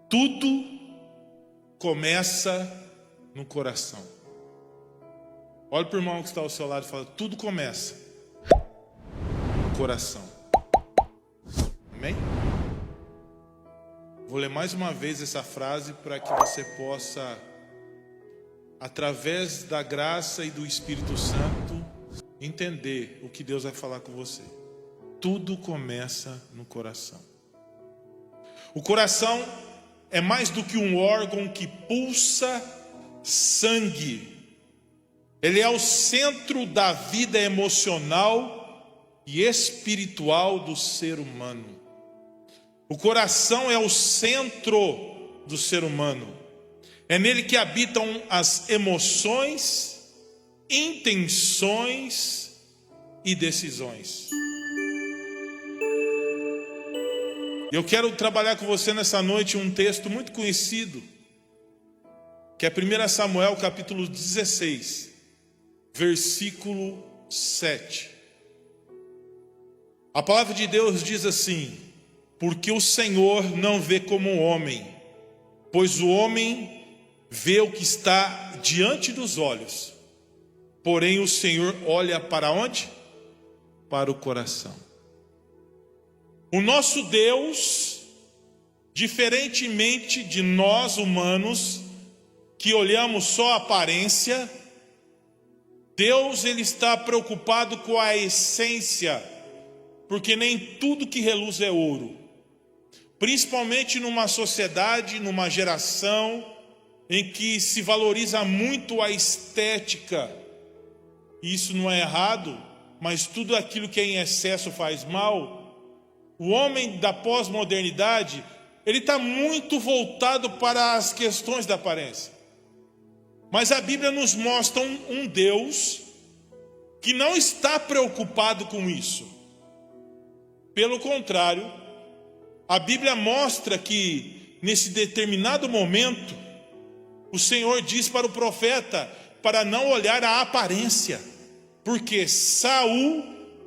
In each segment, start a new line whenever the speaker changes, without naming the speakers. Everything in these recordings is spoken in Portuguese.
Tudo começa no coração. Olha para o irmão que está ao seu lado e fala: tudo começa no coração. Amém? Vou ler mais uma vez essa frase para que você possa, através da graça e do Espírito Santo, entender o que Deus vai falar com você. Tudo começa no coração. O coração é mais do que um órgão que pulsa sangue. Ele é o centro da vida emocional e espiritual do ser humano. O coração é o centro do ser humano. É nele que habitam as emoções, intenções e decisões. Eu quero trabalhar com você nessa noite um texto muito conhecido, que é 1 Samuel capítulo 16, versículo 7. A palavra de Deus diz assim: porque o Senhor não vê como um homem, pois o homem vê o que está diante dos olhos, porém o Senhor olha para onde? Para o coração. O nosso Deus, diferentemente de nós humanos, que olhamos só a aparência, Deus ele está preocupado com a essência, porque nem tudo que reluz é ouro. Principalmente numa sociedade, numa geração em que se valoriza muito a estética. E isso não é errado, mas tudo aquilo que é em excesso faz mal. O homem da pós-modernidade, ele está muito voltado para as questões da aparência. Mas a Bíblia nos mostra um Deus que não está preocupado com isso. Pelo contrário, a Bíblia mostra que nesse determinado momento, o Senhor diz para o profeta para não olhar a aparência, porque Saul,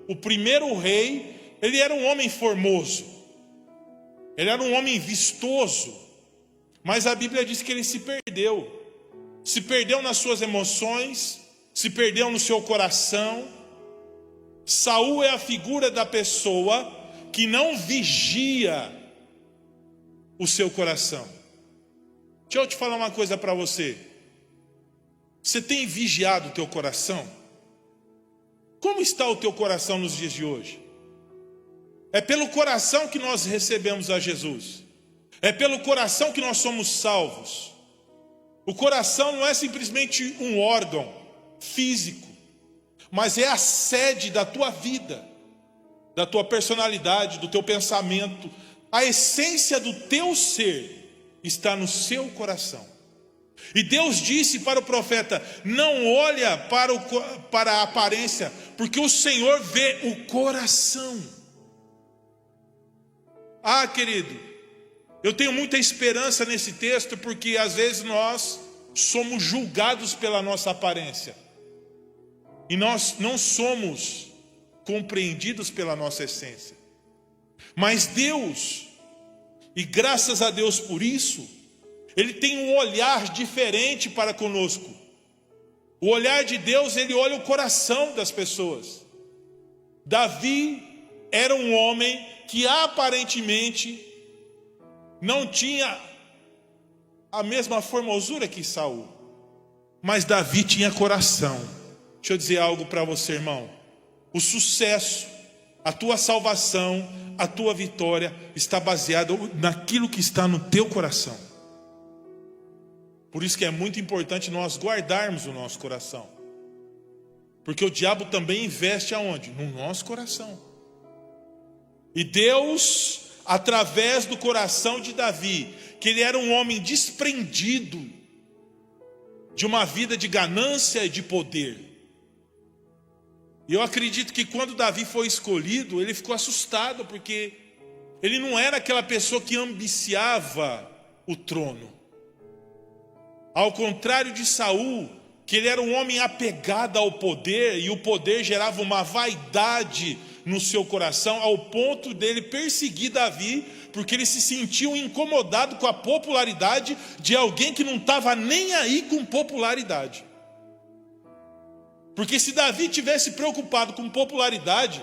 o primeiro rei, ele era um homem formoso, ele era um homem vistoso, mas a Bíblia diz que ele se perdeu nas suas emoções, se perdeu no seu coração. Saul é a figura da pessoa que não vigia o seu coração. Deixa eu te falar uma coisa para você. Você tem vigiado o teu coração? Como está o teu coração nos dias de hoje? É pelo coração que nós recebemos a Jesus. É pelo coração que nós somos salvos. O coração não é simplesmente um órgão físico, mas é a sede da tua vida, da tua personalidade, do teu pensamento. A essência do teu ser está no seu coração. E Deus disse para o profeta: não olha para a aparência, porque o Senhor vê o coração. Ah, querido, eu tenho muita esperança nesse texto, porque às vezes nós somos julgados pela nossa aparência, e nós não somos compreendidos pela nossa essência. Mas Deus, e graças a Deus por isso, Ele tem um olhar diferente para conosco. O olhar de Deus, Ele olha o coração das pessoas. Davi era um homem que aparentemente não tinha a mesma formosura que Saul, mas Davi tinha coração. Deixa eu dizer algo para você, irmão. O sucesso, a tua salvação, a tua vitória está baseado naquilo que está no teu coração. Por isso que é muito importante nós guardarmos o nosso coração, porque o diabo também investe aonde? No nosso coração. E Deus, através do coração de Davi, que ele era um homem desprendido de uma vida de ganância e de poder. E eu acredito que quando Davi foi escolhido, ele ficou assustado, porque ele não era aquela pessoa que ambiciava o trono. Ao contrário de Saul, que ele era um homem apegado ao poder, e o poder gerava uma vaidade no seu coração, ao ponto dele perseguir Davi, porque eles se sentiam incomodados com a popularidade de alguém que não estava nem aí com popularidade. Porque se Davi tivesse preocupado com popularidade,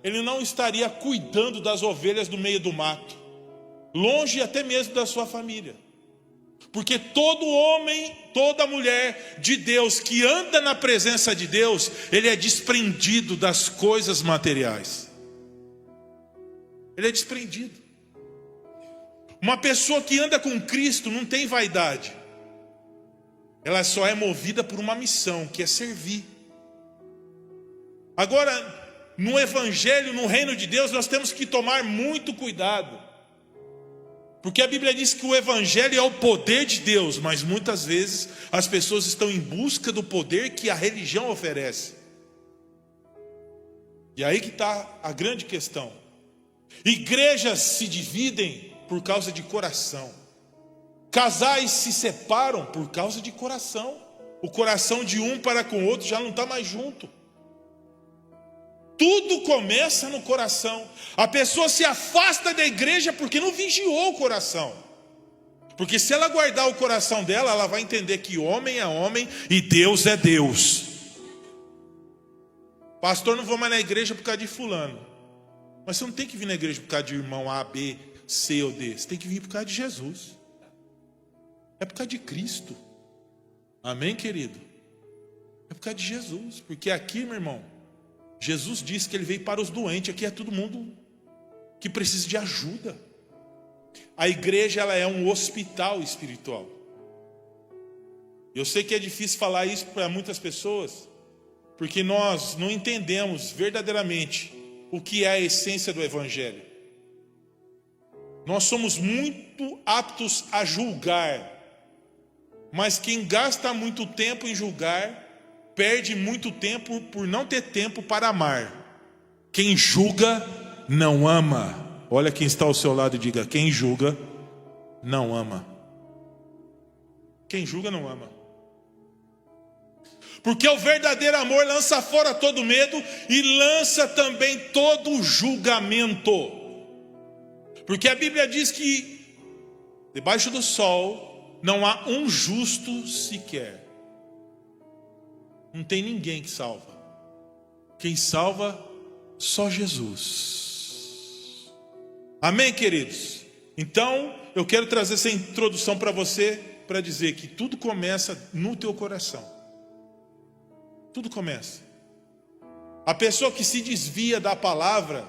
ele não estaria cuidando das ovelhas do meio do mato, longe até mesmo da sua família. Porque todo homem, toda mulher de Deus que anda na presença de Deus, ele é desprendido das coisas materiais. Ele é desprendido. Uma pessoa que anda com Cristo não tem vaidade. Ela só é movida por uma missão, que é servir. Agora, no Evangelho, no reino de Deus, nós temos que tomar muito cuidado. Porque a Bíblia diz que o Evangelho é o poder de Deus, mas muitas vezes as pessoas estão em busca do poder que a religião oferece. E aí que está a grande questão. Igrejas se dividem por causa de coração. Casais se separam por causa de coração. O coração de um para com o outro já não está mais junto. Tudo começa no coração. A pessoa se afasta da igreja porque não vigiou o coração. Porque se ela guardar o coração dela, ela vai entender que homem é homem e Deus é Deus. Pastor, não vou mais na igreja por causa de fulano. Mas você não tem que vir na igreja por causa de irmão A, B, C ou D. Você tem que vir por causa de Jesus. É por causa de Cristo. Amém, querido? É por causa de Jesus. Porque aqui, meu irmão, Jesus disse que ele veio para os doentes. Aqui é todo mundo que precisa de ajuda. A igreja, ela é um hospital espiritual. Eu sei que é difícil falar isso para muitas pessoas, porque nós não entendemos verdadeiramente o que é a essência do Evangelho. Nós somos muito aptos a julgar, mas quem gasta muito tempo em julgar, perde muito tempo por não ter tempo para amar. Quem julga, não ama. Olha quem está ao seu lado e diga: quem julga, não ama. Quem julga, não ama. Porque o verdadeiro amor lança fora todo medo e lança também todo julgamento. Porque a Bíblia diz que debaixo do sol não há um justo sequer. Não tem ninguém que salva. Quem salva, só Jesus. Amém, queridos? Então, eu quero trazer essa introdução para você, para dizer que tudo começa no teu coração. Tudo começa. A pessoa que se desvia da palavra,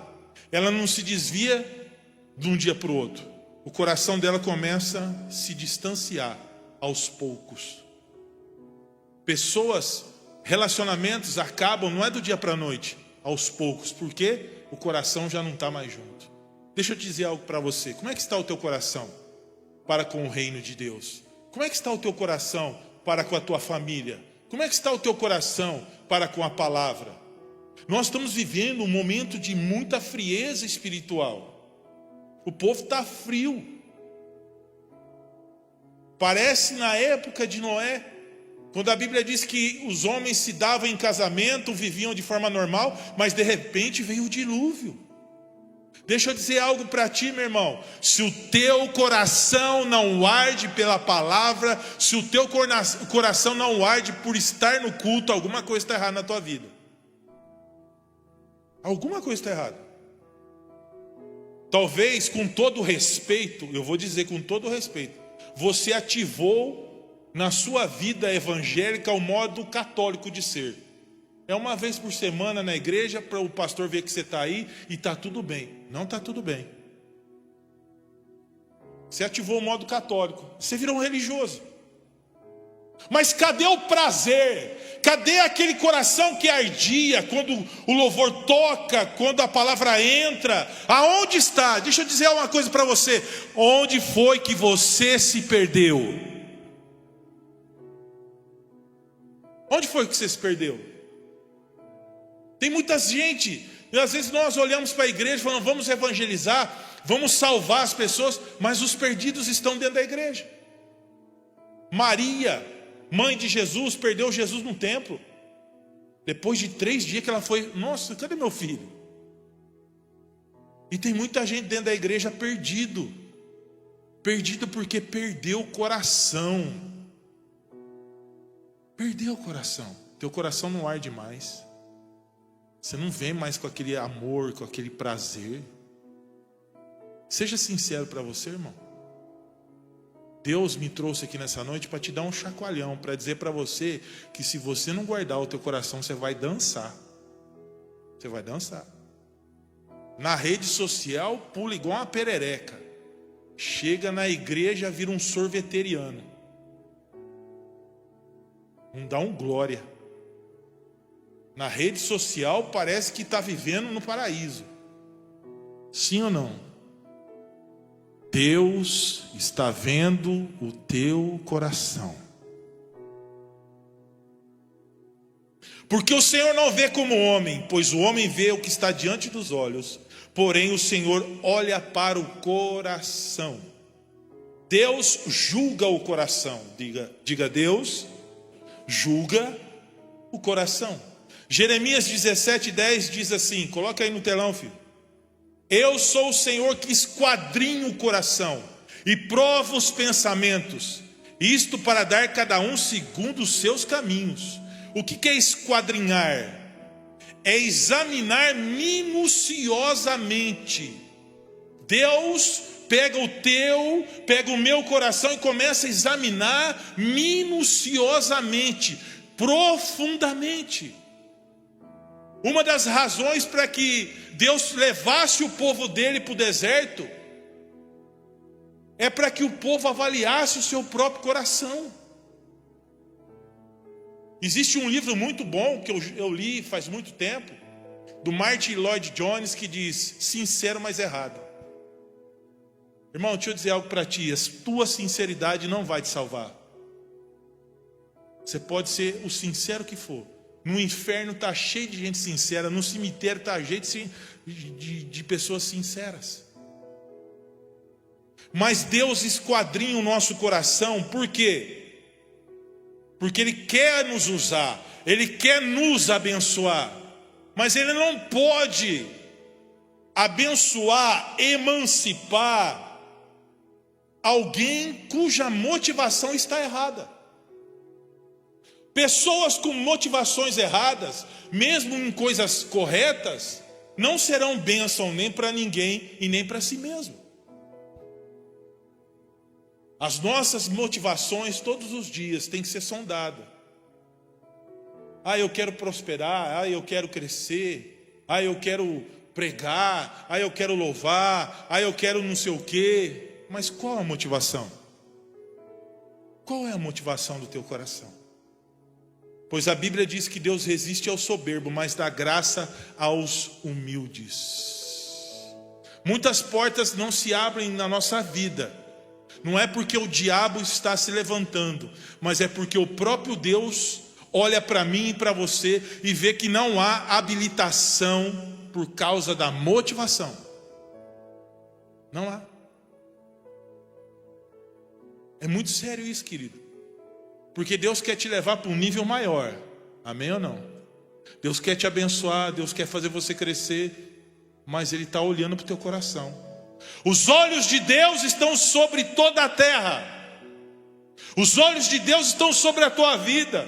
ela não se desvia de um dia para o outro. O coração dela começa a se distanciar aos poucos. Pessoas, relacionamentos acabam, não é do dia para a noite, aos poucos, porque o coração já não está mais junto. Deixa eu dizer algo para você. Como é que está o teu coração para com o reino de Deus? Como é que está o teu coração para com a tua família? Como é que está o teu coração para com a palavra? Nós estamos vivendo um momento de muita frieza espiritual. O povo está frio. Parece na época de Noé, quando a Bíblia diz que os homens se davam em casamento, viviam de forma normal, mas de repente veio o dilúvio. Deixa eu dizer algo para ti, meu irmão. Se o teu coração não arde pela palavra, se o teu coração não arde por estar no culto, alguma coisa está errada na tua vida. Alguma coisa está errada. Talvez, com todo respeito, eu vou dizer com todo respeito, você ativou na sua vida evangélica o modo católico de ser. É uma vez por semana na igreja para o pastor ver que você está aí e está tudo bem. Não está tudo bem. Você ativou o modo católico. Você virou um religioso. Mas cadê o prazer? Cadê aquele coração que ardia quando o louvor toca, quando a palavra entra? Aonde está? Deixa eu dizer uma coisa para você. Onde foi que você se perdeu? Onde foi que você se perdeu? Tem muita gente, e às vezes nós olhamos para a igreja e falamos: vamos evangelizar, vamos salvar as pessoas, mas os perdidos estão dentro da igreja. Maria, mãe de Jesus, perdeu Jesus no templo. Depois de 3 dias que ela foi: nossa, cadê meu filho? E tem muita gente dentro da igreja perdido porque perdeu o coração. Perdeu o coração. Teu coração não arde mais. Você não vem mais com aquele amor, com aquele prazer. Seja sincero para você, irmão. Deus me trouxe aqui nessa noite para te dar um chacoalhão, para dizer para você que se você não guardar o teu coração, você vai dançar. Você vai dançar. Na rede social, pula igual uma perereca. Chega na igreja, vira um sorveteriano. Não dá um glória. Na rede social, parece que está vivendo no paraíso. Sim ou não? Deus está vendo o teu coração. Porque o Senhor não vê como homem, pois o homem vê o que está diante dos olhos, porém o Senhor olha para o coração. Deus julga o coração. Diga Deus julga o coração. Jeremias 17:10 diz assim, coloca aí no telão, filho. Eu sou o Senhor que esquadrinho o coração e provo os pensamentos, isto para dar cada um segundo os seus caminhos. O que é esquadrinhar? É examinar minuciosamente. Deus pega o meu coração e começa a examinar minuciosamente, profundamente. Uma das razões para que Deus levasse o povo dele para o deserto é para que o povo avaliasse o seu próprio coração. Existe um livro muito bom que eu li faz muito tempo, do Martin Lloyd Jones, que diz: sincero, mas errado. Irmão, deixa eu dizer algo para ti. A tua sinceridade não vai te salvar. Você pode ser o sincero que for. No inferno está cheio de gente sincera. No cemitério está cheio de pessoas sinceras. Mas Deus esquadrinha o nosso coração. Por quê? Porque Ele quer nos usar. Ele quer nos abençoar. Mas Ele não pode abençoar, emancipar alguém cuja motivação está errada. Pessoas com motivações erradas, mesmo em coisas corretas, não serão bênção nem para ninguém e nem para si mesmo. As nossas motivações todos os dias têm que ser sondadas. Eu quero prosperar, eu quero crescer, eu quero pregar, eu quero louvar, eu quero não sei o quê. Mas qual a motivação? Qual é a motivação do teu coração? Pois a Bíblia diz que Deus resiste ao soberbo, mas dá graça aos humildes. Muitas portas não se abrem na nossa vida. Não é porque o diabo está se levantando, mas é porque o próprio Deus olha para mim e para você e vê que não há habilitação por causa da motivação. Não há. É muito sério isso, querido. Porque Deus quer te levar para um nível maior. Amém ou não? Deus quer te abençoar, Deus quer fazer você crescer, mas Ele está olhando para o teu coração. Os olhos de Deus estão sobre toda a terra. Os olhos de Deus estão sobre a tua vida.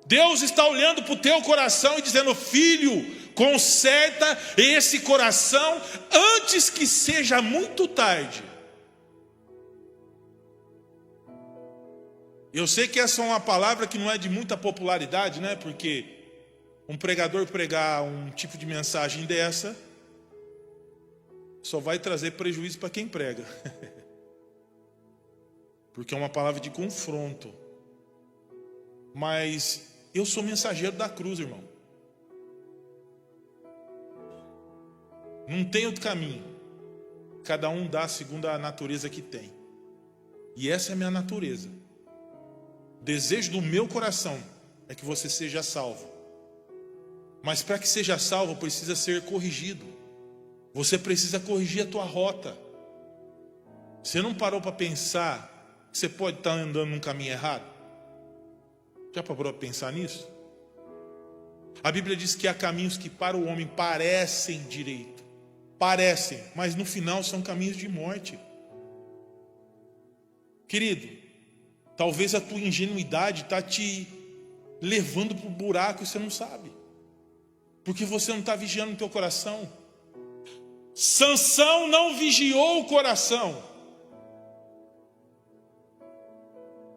Deus está olhando para o teu coração e dizendo: filho, conserta esse coração antes que seja muito tarde. Eu sei que essa é uma palavra que não é de muita popularidade, né? Porque um pregador pregar um tipo de mensagem dessa só vai trazer prejuízo para quem prega. Porque é uma palavra de confronto. Mas eu sou mensageiro da cruz, irmão. Não tem outro caminho. Cada um dá segundo a natureza que tem. E essa é a minha natureza. O desejo do meu coração é que você seja salvo. Mas para que seja salvo, precisa ser corrigido. Você precisa corrigir a tua rota. Você não parou para pensar que você pode estar andando num caminho errado? Já parou para pensar nisso? A Bíblia diz que há caminhos que para o homem parecem direito, parecem, mas no final são caminhos de morte. Querido, talvez a tua ingenuidade está te levando para o buraco e você não sabe, porque você não está vigiando o teu coração. Sansão não vigiou o coração.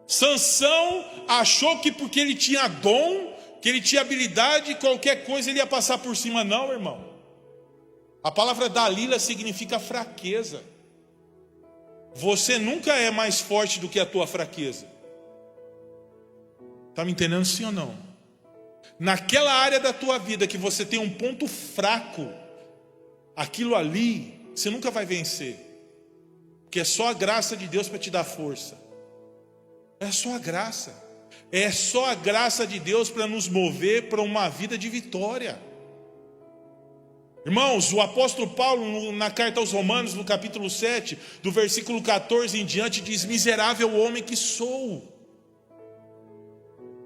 Sansão achou que porque ele tinha dom, que ele tinha habilidade, qualquer coisa ele ia passar por cima. Não, irmão. A palavra Dalila significa fraqueza. Você nunca é mais forte do que a tua fraqueza. Está me entendendo, sim ou não? Naquela área da tua vida que você tem um ponto fraco, aquilo ali, você nunca vai vencer. Porque é só a graça de Deus para te dar força. É só a graça. É só a graça de Deus para nos mover para uma vida de vitória. Irmãos, o apóstolo Paulo, na carta aos Romanos, no capítulo 7, do versículo 14 em diante, diz: miserável homem que sou.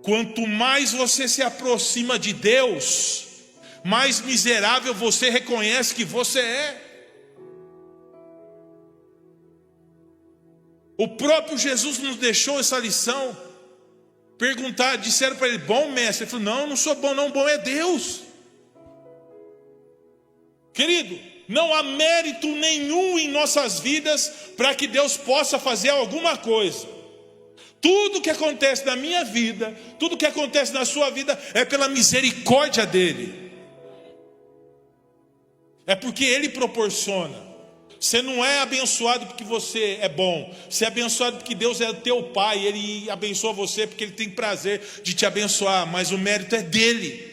Quanto mais você se aproxima de Deus, mais miserável você reconhece que você é. O próprio Jesus nos deixou essa lição. Disseram para ele: bom mestre. Ele falou: não, eu não sou bom não, bom é Deus. Querido, não há mérito nenhum em nossas vidas para que Deus possa fazer alguma coisa. Tudo que acontece na minha vida, tudo que acontece na sua vida é pela misericórdia dele. É porque ele proporciona. Você não é abençoado porque você é bom. Você é abençoado porque Deus é teu pai. Ele abençoa você porque ele tem prazer de te abençoar. Mas o mérito é dele.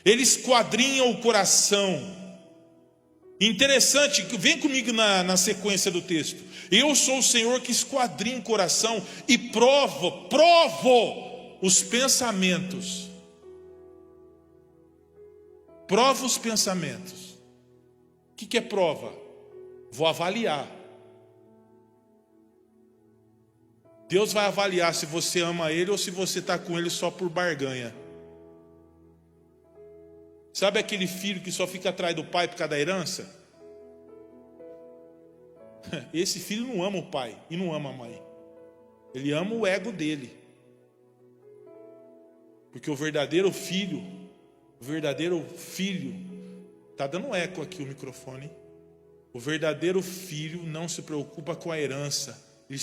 Ele esquadrinha o coração. Interessante, vem comigo na sequência do texto. Eu sou o Senhor que esquadrinha o coração e provo os pensamentos. Prova os pensamentos. O que é prova? Vou avaliar. Deus vai avaliar se você ama Ele ou se você está com Ele só por barganha. Sabe aquele filho que só fica atrás do pai por causa da herança? Esse filho não ama o pai e não ama a mãe. Ele ama o ego dele. Porque o verdadeiro filho, está dando eco aqui o microfone. O verdadeiro filho não se preocupa com a herança. Ele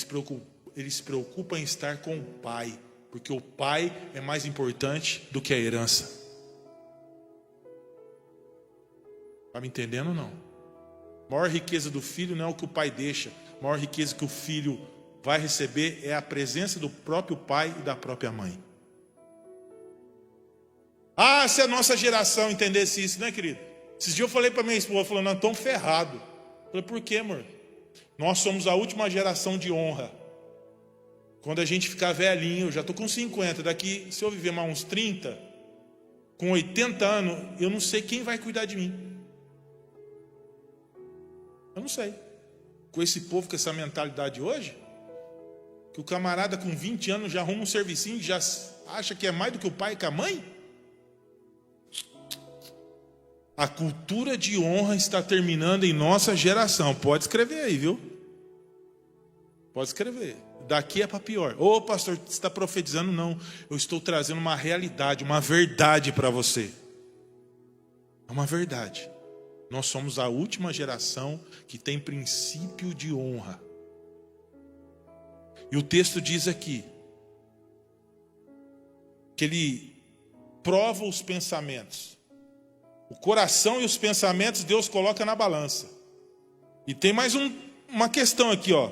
se preocupa em estar com o pai. Porque o pai é mais importante do que a herança. Está me entendendo ou não? A maior riqueza do filho não é o que o pai deixa. A maior riqueza que o filho vai receber é a presença do próprio pai e da própria mãe. Ah, se a nossa geração entendesse isso, né, querido? Esses dias eu falei para minha esposa, falando: nós estamos ferrados. Eu falei: por quê, amor? Nós somos a última geração de honra. Quando a gente ficar velhinho, eu já estou com 50, daqui, se eu viver mais uns 30, com 80 anos, eu não sei quem vai cuidar de mim. Eu não sei. Com esse povo, com essa mentalidade hoje, que o camarada com 20 anos já arruma um servicinho e já acha que é mais do que o pai e que a mãe. A cultura de honra está terminando em nossa geração. Pode escrever aí, viu? Pode escrever. Daqui é para pior. Ô, pastor, você está profetizando? Não. Eu estou trazendo uma realidade, uma verdade para você. É uma verdade. Nós somos a última geração que tem princípio de honra. E o texto diz aqui que ele prova os pensamentos. O coração e os pensamentos Deus coloca na balança. E tem mais uma questão aqui, ó.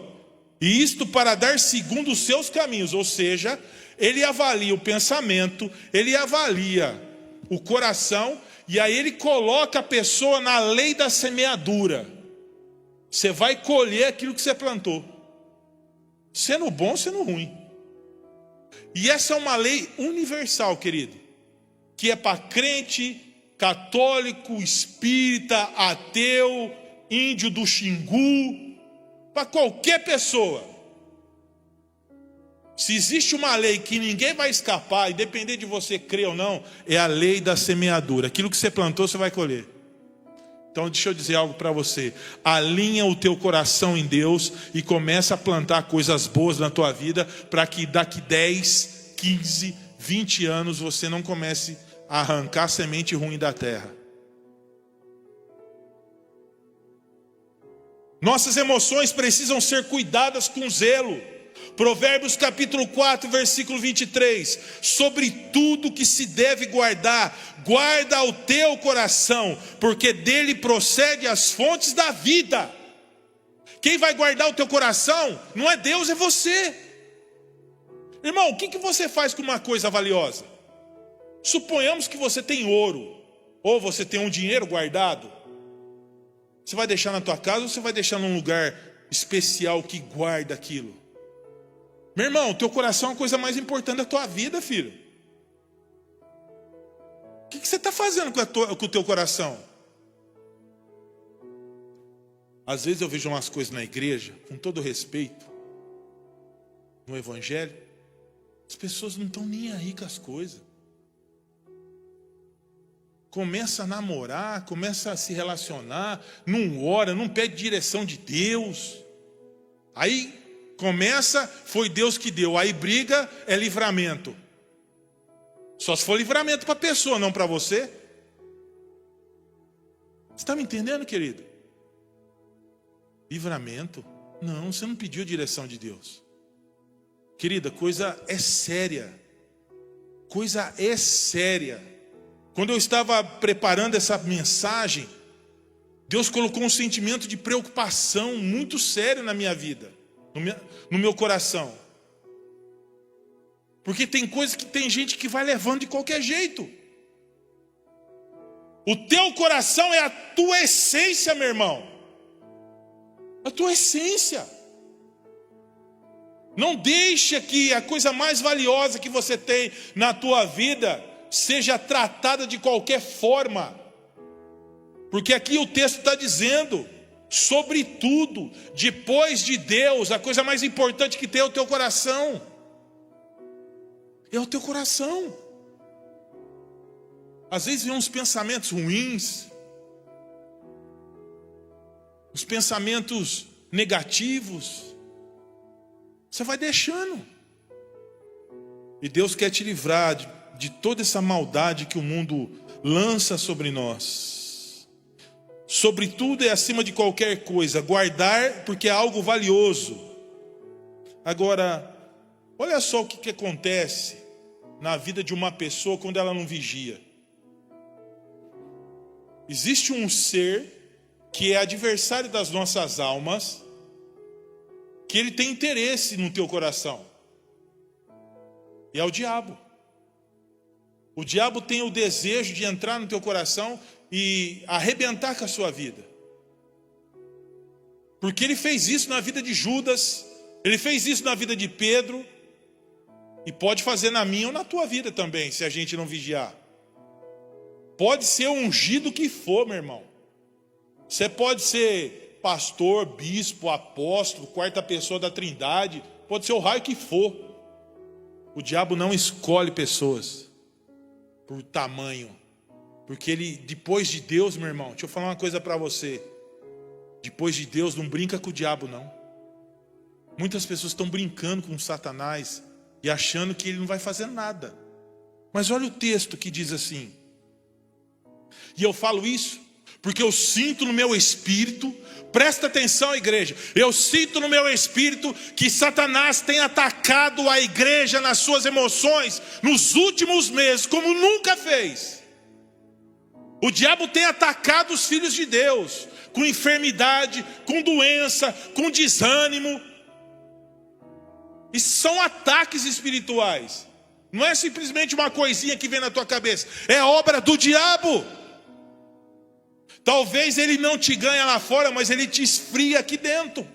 E isto para dar segundo os seus caminhos. Ou seja, ele avalia o pensamento, ele avalia o coração. E aí ele coloca a pessoa na lei da semeadura. Você vai colher aquilo que você plantou. Sendo bom, sendo ruim. E essa é uma lei universal, querido. Que é para crente, católico, espírita, ateu, índio do Xingu. Para qualquer pessoa. Se existe uma lei que ninguém vai escapar, independente de você crer ou não, é a lei da semeadura. Aquilo que você plantou, você vai colher. Então deixa eu dizer algo para você. Alinha o teu coração em Deus e começa a plantar coisas boas na tua vida, para que daqui 10, 15, 20 anos você não comece a arrancar semente ruim da terra. Nossas emoções precisam ser cuidadas com zelo. Provérbios capítulo 4, versículo 23. Sobre tudo que se deve guardar, guarda o teu coração, porque dele procede as fontes da vida. Quem vai guardar o teu coração não é Deus, é você. Irmão, o que você faz com uma coisa valiosa? Suponhamos que você tem ouro, ou você tem um dinheiro guardado. Você vai deixar na tua casa ou você vai deixar num lugar especial que guarda aquilo? Meu irmão, teu coração é a coisa mais importante da tua vida, filho. O que você está fazendo com o teu coração? Às vezes eu vejo umas coisas na igreja, com todo respeito, no evangelho, as pessoas não estão nem aí com as coisas. Começa a namorar, começa a se relacionar, não ora, não pede direção de Deus. Aí começa, foi Deus que deu. Aí briga, é livramento. Só se for livramento para a pessoa, não para você. Você está me entendendo, querido? Livramento? Não, você não pediu a direção de Deus. Querida, coisa é séria. Coisa é séria. Quando eu estava preparando essa mensagem, Deus colocou um sentimento de preocupação muito sério na minha vida, no meu coração. Porque tem coisas que tem gente que vai levando de qualquer jeito. O teu coração é a tua essência, meu irmão. A tua essência. Não deixa que a coisa mais valiosa que você tem na tua vida seja tratada de qualquer forma. Porque aqui o texto está dizendo, sobretudo, depois de Deus, a coisa mais importante que tem é o teu coração. É o teu coração. Às vezes vem uns pensamentos ruins, uns pensamentos negativos. Você vai deixando. E Deus quer te livrar de toda essa maldade que o mundo lança sobre nós. Sobretudo é acima de qualquer coisa, guardar porque é algo valioso. Agora, olha só o que acontece na vida de uma pessoa quando ela não vigia. Existe um ser que é adversário das nossas almas, que ele tem interesse no teu coração. E é o diabo. O diabo tem o desejo de entrar no teu coração e arrebentar com a sua vida. Porque ele fez isso na vida de Judas, ele fez isso na vida de Pedro, e pode fazer na minha ou na tua vida também, se a gente não vigiar. Pode ser ungido que for, meu irmão. Você pode ser pastor, bispo, apóstolo, quarta pessoa da Trindade, pode ser o raio que for. O diabo não escolhe pessoas por tamanho, porque ele, depois de Deus, meu irmão, deixa eu falar uma coisa para você, depois de Deus não brinca com o diabo não. Muitas pessoas estão brincando com Satanás e achando que ele não vai fazer nada. Mas olha o texto que diz assim, e eu falo isso porque eu sinto no meu espírito, presta atenção, igreja, eu sinto no meu espírito que Satanás tem atacado a igreja nas suas emoções nos últimos meses, como nunca fez. O diabo tem atacado os filhos de Deus, com enfermidade, com doença, com desânimo. Isso são ataques espirituais. Não é simplesmente uma coisinha que vem na tua cabeça, é obra do diabo. Talvez ele não te ganhe lá fora, mas ele te esfria aqui dentro.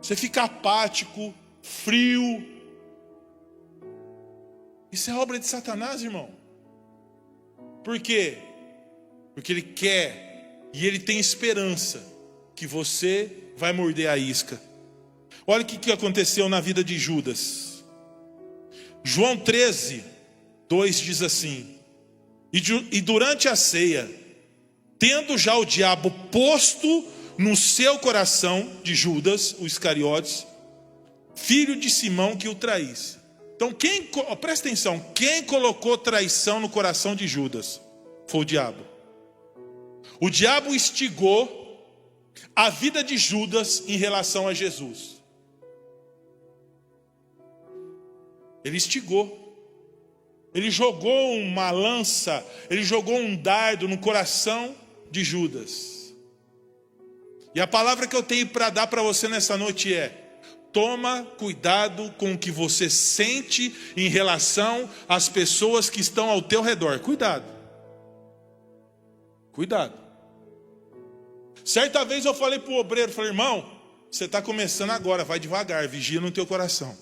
Você fica apático, frio. Isso é obra de Satanás, irmão. Por quê? Porque ele quer e ele tem esperança que você vai morder a isca. Olha o que aconteceu na vida de Judas. João 13, 2 diz assim: e durante a ceia, tendo já o diabo posto no seu coração de Judas, o Iscariotes, filho de Simão, que o traísse. Então, presta atenção, quem colocou traição no coração de Judas? Foi o diabo. O diabo instigou a vida de Judas em relação a Jesus. Ele instigou. Ele jogou uma lança, ele jogou um dardo no coração de Judas. E a palavra que eu tenho para dar para você nessa noite é: toma cuidado com o que você sente em relação às pessoas que estão ao teu redor. Cuidado. Cuidado. Certa vez eu falei para o obreiro, falei: irmão, você está começando agora, vai devagar, vigia no teu coração.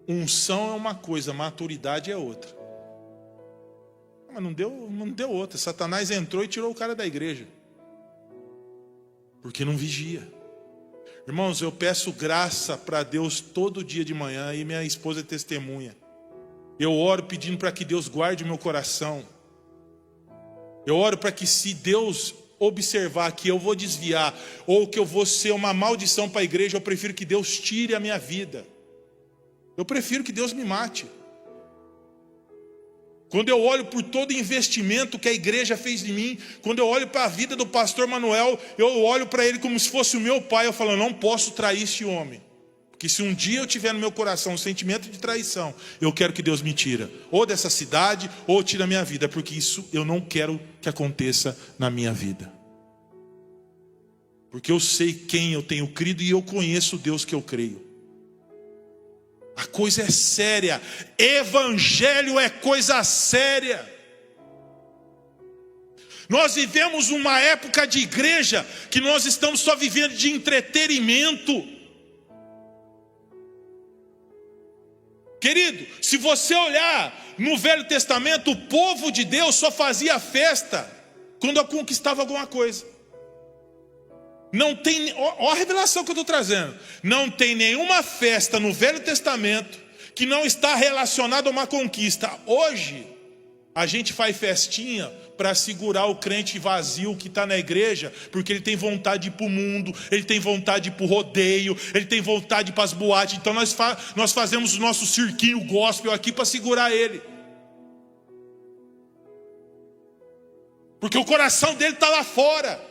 Unção é uma coisa, maturidade é outra. Mas não deu outra. Satanás entrou e tirou o cara da igreja. Porque não vigia. Irmãos, eu peço graça para Deus todo dia de manhã, e minha esposa é testemunha. Eu oro pedindo para que Deus guarde o meu coração. Eu oro para que, se Deus observar que eu vou desviar, ou que eu vou ser uma maldição para a igreja, eu prefiro que Deus tire a minha vida. Eu prefiro que Deus me mate. Quando eu olho por todo investimento que a igreja fez em mim, quando eu olho para a vida do pastor Manuel, eu olho para ele como se fosse o meu pai. Eu falo: eu não posso trair esse homem. Porque se um dia eu tiver no meu coração um sentimento de traição, eu quero que Deus me tire, ou dessa cidade, ou tire a minha vida. Porque isso eu não quero que aconteça na minha vida. Porque eu sei quem eu tenho crido e eu conheço o Deus que eu creio. A coisa é séria. Evangelho é coisa séria. Nós vivemos uma época de igreja que nós estamos só vivendo de entretenimento. Querido, se você olhar no Velho Testamento, o povo de Deus só fazia festa quando conquistava alguma coisa. Não tem, ó a revelação que eu estou trazendo. Não tem nenhuma festa no Velho Testamento que não está relacionada a uma conquista. Hoje, a gente faz festinha para segurar o crente vazio que está na igreja, porque ele tem vontade de ir para o mundo, ele tem vontade de ir para o rodeio, ele tem vontade de ir para as boates. Então nós fazemos o nosso cirquinho gospel aqui para segurar ele. Porque o coração dele está lá fora.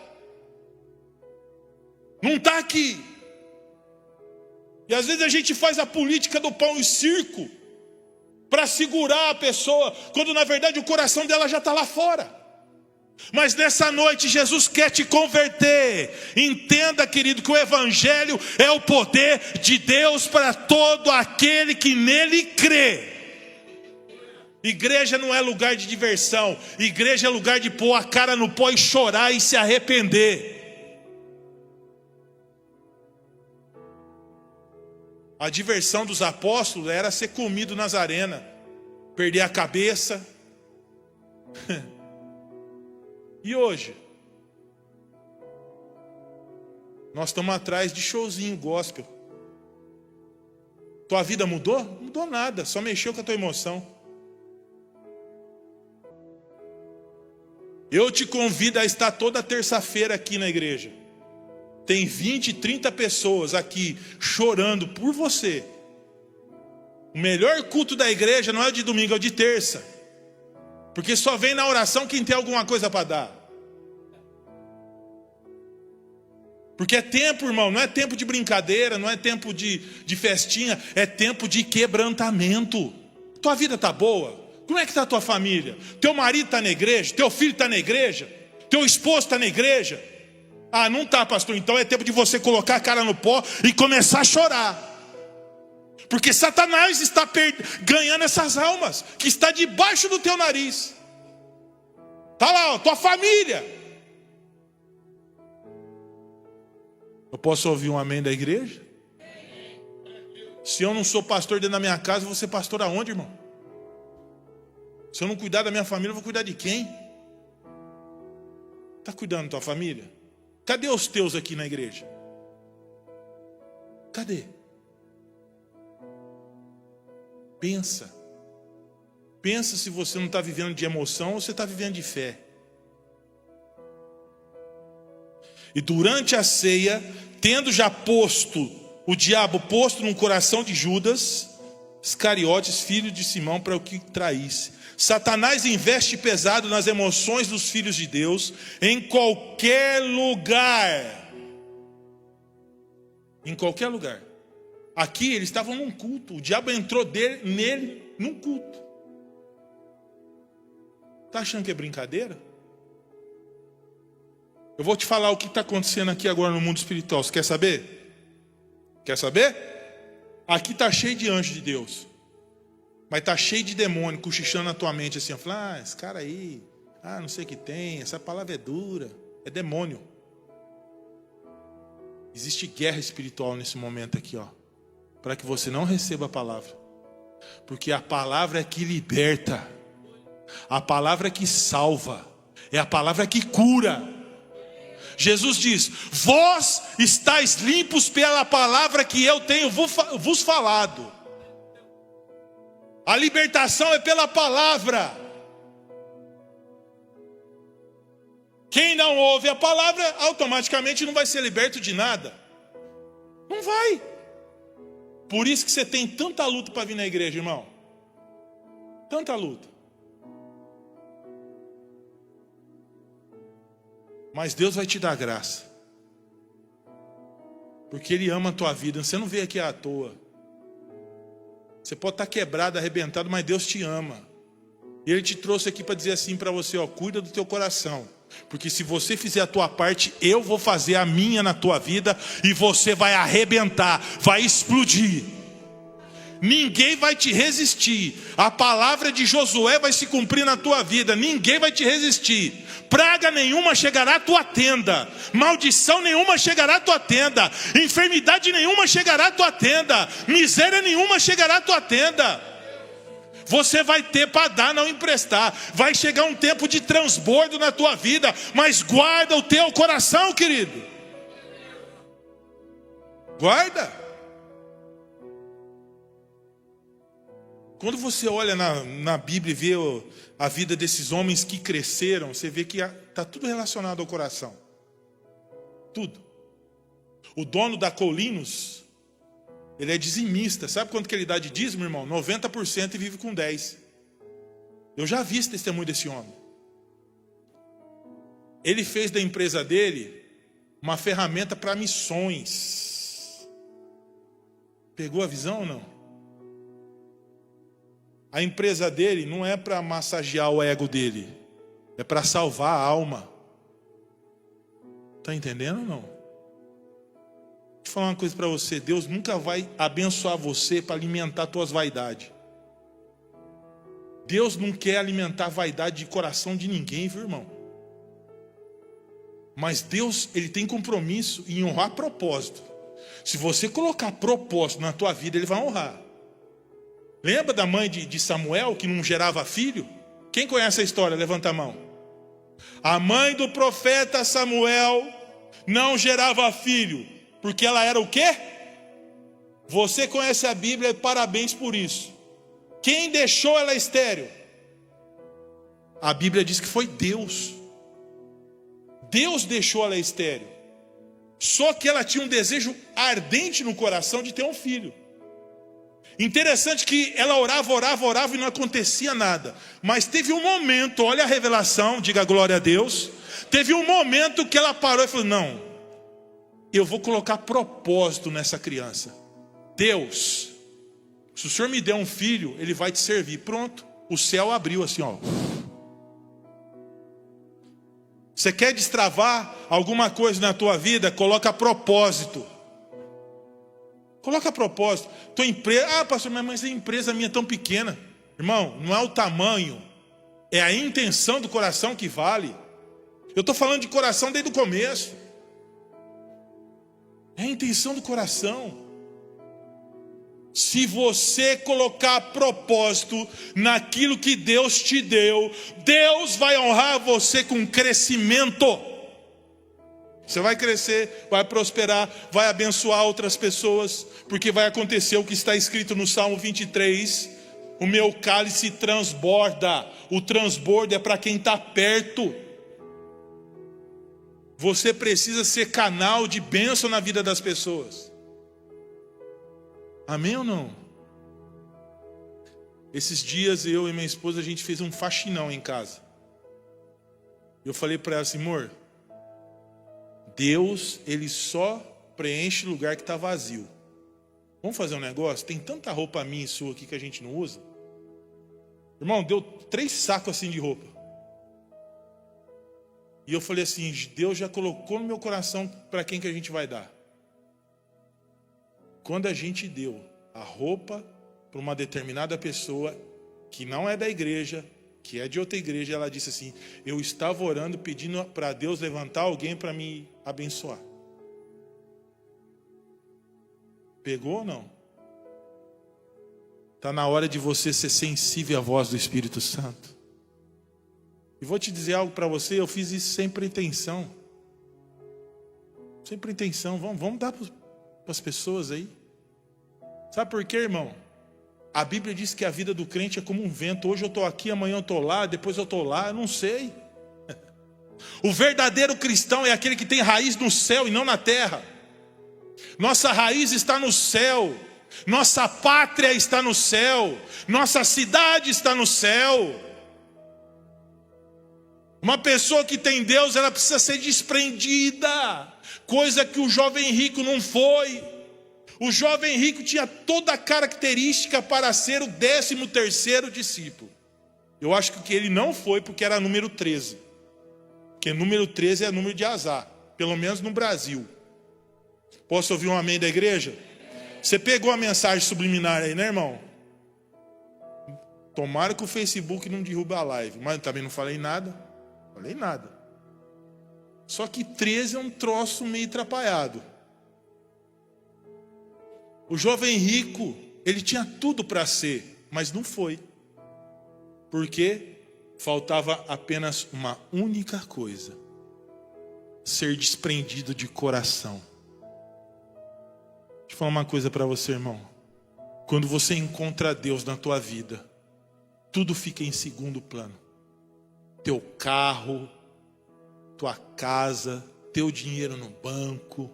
Não está aqui. E às vezes a gente faz a política do pão e circo para segurar a pessoa, quando na verdade o coração dela já está lá fora. Mas nessa noite Jesus quer te converter. Entenda, querido, que o Evangelho é o poder de Deus para todo aquele que nele crê. Igreja não é lugar de diversão. Igreja é lugar de pôr a cara no pó e chorar e se arrepender. A diversão dos apóstolos era ser comido nas arenas, perder a cabeça. E hoje? Nós estamos atrás de showzinho gospel. Tua vida mudou? Não mudou nada, só mexeu com a tua emoção. Eu te convido a estar toda terça-feira aqui na igreja. Tem 20, 30 pessoas aqui chorando por você. O melhor culto da igreja não é o de domingo, é o de terça. Porque só vem na oração quem tem alguma coisa para dar. Porque é tempo, irmão, não é tempo de brincadeira, não é tempo de festinha, é tempo de quebrantamento. Tua vida está boa? Como é que está a tua família? Teu marido está na igreja? Teu filho está na igreja? Teu esposo está na igreja? Ah, não está, pastor. Então é tempo de você colocar a cara no pó e começar a chorar. Porque Satanás está ganhando essas almas que está debaixo do teu nariz. Está lá, ó, tua família. Eu posso ouvir um amém da igreja? Se eu não sou pastor dentro da minha casa, eu vou ser pastor aonde, irmão? Se eu não cuidar da minha família, eu vou cuidar de quem? Está cuidando da tua família? Cadê os teus aqui na igreja? Cadê? Pensa. Pensa se você não está vivendo de emoção ou você está vivendo de fé. E durante a ceia, tendo já posto, o diabo posto no coração de Judas Iscariotes, filho de Simão, para o que traísse. Satanás investe pesado nas emoções dos filhos de Deus, em qualquer lugar. Em qualquer lugar. Aqui eles estavam num culto, o diabo entrou nele num culto. Está achando que é brincadeira? Eu vou te falar o que está acontecendo aqui agora no mundo espiritual. Você quer saber? Quer saber? Aqui está cheio de anjo de Deus. Mas está cheio de demônio cochichando na tua mente assim. Falar, esse cara aí, não sei o que tem, essa palavra é dura. É demônio. Existe guerra espiritual nesse momento aqui, ó. Para que você não receba a palavra. Porque a palavra é que liberta. A palavra é que salva. É a palavra que cura. Jesus diz, vós estáis limpos pela palavra que eu tenho vos falado. A libertação é pela palavra. Quem não ouve a palavra, automaticamente não vai ser liberto de nada. Não vai. Por isso que você tem tanta luta para vir na igreja, irmão. Tanta luta. Mas Deus vai te dar graça. Porque Ele ama a tua vida. Você não veio aqui à toa. Você pode estar quebrado, arrebentado, mas Deus te ama. E Ele te trouxe aqui para dizer assim para você, ó, cuida do teu coração. Porque se você fizer a tua parte, eu vou fazer a minha na tua vida. E você vai arrebentar, vai explodir. Ninguém vai te resistir. A palavra de Josué vai se cumprir na tua vida. Ninguém vai te resistir. Praga nenhuma chegará à tua tenda. Maldição nenhuma chegará à tua tenda. Enfermidade nenhuma chegará à tua tenda. Miséria nenhuma chegará à tua tenda. Você vai ter para dar, não emprestar. Vai chegar um tempo de transbordo na tua vida. Mas guarda o teu coração, querido. Guarda. Quando você olha na Bíblia e vê a vida desses homens que cresceram, você vê que está tudo relacionado ao coração. Tudo. O dono da Colinos, ele é dizimista. Sabe quanto que ele dá de dízimo, irmão? 90% e vive com 10%. Eu já vi esse testemunho desse homem. Ele fez da empresa dele uma ferramenta para missões. Pegou a visão ou não? A empresa dele não é para massagear o ego dele. É para salvar a alma. Está entendendo ou não? Deixa eu falar uma coisa para você. Deus nunca vai abençoar você para alimentar tuas vaidades. Deus não quer alimentar a vaidade de coração de ninguém, viu, irmão? Mas Deus, Ele tem compromisso em honrar propósito. Se você colocar propósito na tua vida, Ele vai honrar. Lembra da mãe de Samuel que não gerava filho? Quem conhece a história? Levanta a mão. A mãe do profeta Samuel não gerava filho. Porque ela era o quê? Você conhece a Bíblia, parabéns por isso. Quem deixou ela estéril? A Bíblia diz que foi Deus. Deus deixou ela estéril. Só que ela tinha um desejo ardente no coração de ter um filho. Interessante que ela orava e não acontecia nada. Mas teve um momento, olha a revelação, diga glória a Deus. Teve um momento que ela parou e falou, não, eu vou colocar propósito nessa criança. Deus, se o Senhor me der um filho, ele vai te servir. Pronto, o céu abriu assim, ó. Você quer destravar alguma coisa na tua vida? Coloca propósito. Coloca propósito. Tua empresa, pastor, mas a empresa minha é tão pequena. Irmão, não é o tamanho, é a intenção do coração que vale. Eu estou falando de coração desde o começo. É a intenção do coração. Se você colocar propósito naquilo que Deus te deu, Deus vai honrar você com crescimento. Você vai crescer, vai prosperar, vai abençoar outras pessoas, porque vai acontecer o que está escrito no Salmo 23, o meu cálice transborda. O transbordo é para quem está perto. Você precisa ser canal de bênção na vida das pessoas. Amém ou não? Esses dias eu e minha esposa, a gente fez um faxinão em casa. Eu falei para ela assim, amor, Deus, Ele só preenche o lugar que está vazio. Vamos fazer um negócio? Tem tanta roupa minha e sua aqui que a gente não usa. Irmão, deu 3 sacos assim de roupa. E eu falei assim, Deus já colocou no meu coração para quem que a gente vai dar. Quando a gente deu a roupa para uma determinada pessoa que não é da igreja, que é de outra igreja, ela disse assim, eu estava orando pedindo para Deus levantar alguém para me abençoar. Pegou ou não? Está na hora de você ser sensível à voz do Espírito Santo. E vou te dizer algo para você, eu fiz isso sem pretensão. Sem pretensão, vamos dar para as pessoas aí. Sabe por quê, irmão? A Bíblia diz que a vida do crente é como um vento. Hoje eu estou aqui, amanhã eu estou lá, depois eu estou lá, eu não sei. O verdadeiro cristão é aquele que tem raiz no céu e não na terra. Nossa raiz está no céu. Nossa pátria está no céu. Nossa cidade está no céu. Uma pessoa que tem Deus, ela precisa ser desprendida. Coisa que o jovem rico não foi. O jovem rico tinha toda a característica para ser o 13º discípulo. Eu acho que ele não foi porque era número 13. Porque número 13 é número de azar. Pelo menos no Brasil. Posso ouvir um amém da igreja? Você pegou a mensagem subliminar aí, né, irmão? Tomara que o Facebook não derrube a live. Mas também não falei nada. Falei nada. Só que 13 é um troço meio atrapalhado. O jovem rico, ele tinha tudo para ser, mas não foi. Porque faltava apenas uma única coisa: ser desprendido de coração. Deixa eu falar uma coisa para você, irmão. Quando você encontra Deus na tua vida, tudo fica em segundo plano. Teu carro, tua casa, teu dinheiro no banco,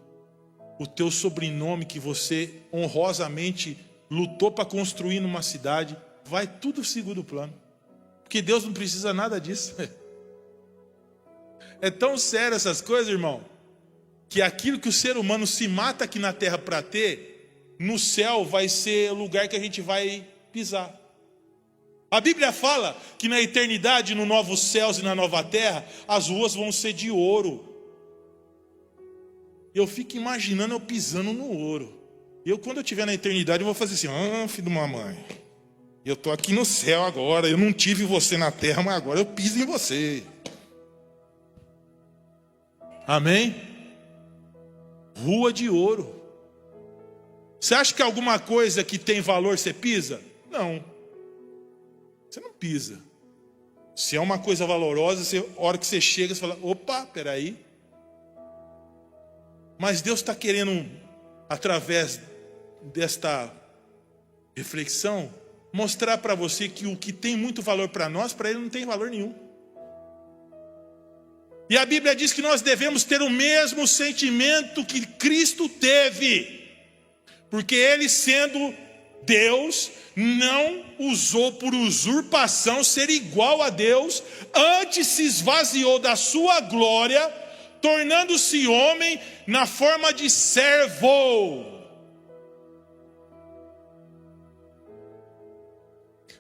o teu sobrenome que você honrosamente lutou para construir numa cidade, vai tudo segundo plano. Porque Deus não precisa nada disso. É tão sério essas coisas, irmão, que aquilo que o ser humano se mata aqui na terra para ter, no céu vai ser o lugar que a gente vai pisar. A Bíblia fala que na eternidade, no novo céus e na nova terra, as ruas vão ser de ouro. Eu fico imaginando eu pisando no ouro. Quando eu estiver na eternidade, eu vou fazer assim, filho de uma mãe, eu estou aqui no céu agora, eu não tive você na terra, mas agora eu piso em você. Amém? Rua de ouro. Você acha que alguma coisa que tem valor você pisa? Não. Você não pisa. Se é uma coisa valorosa, a hora que você chega, você fala, opa, peraí. Mas Deus está querendo, através desta reflexão, mostrar para você que o que tem muito valor para nós, para Ele não tem valor nenhum. E a Bíblia diz que nós devemos ter o mesmo sentimento que Cristo teve. Porque Ele, sendo Deus, não usou por usurpação ser igual a Deus, antes se esvaziou da sua glória, tornando-se homem na forma de servo.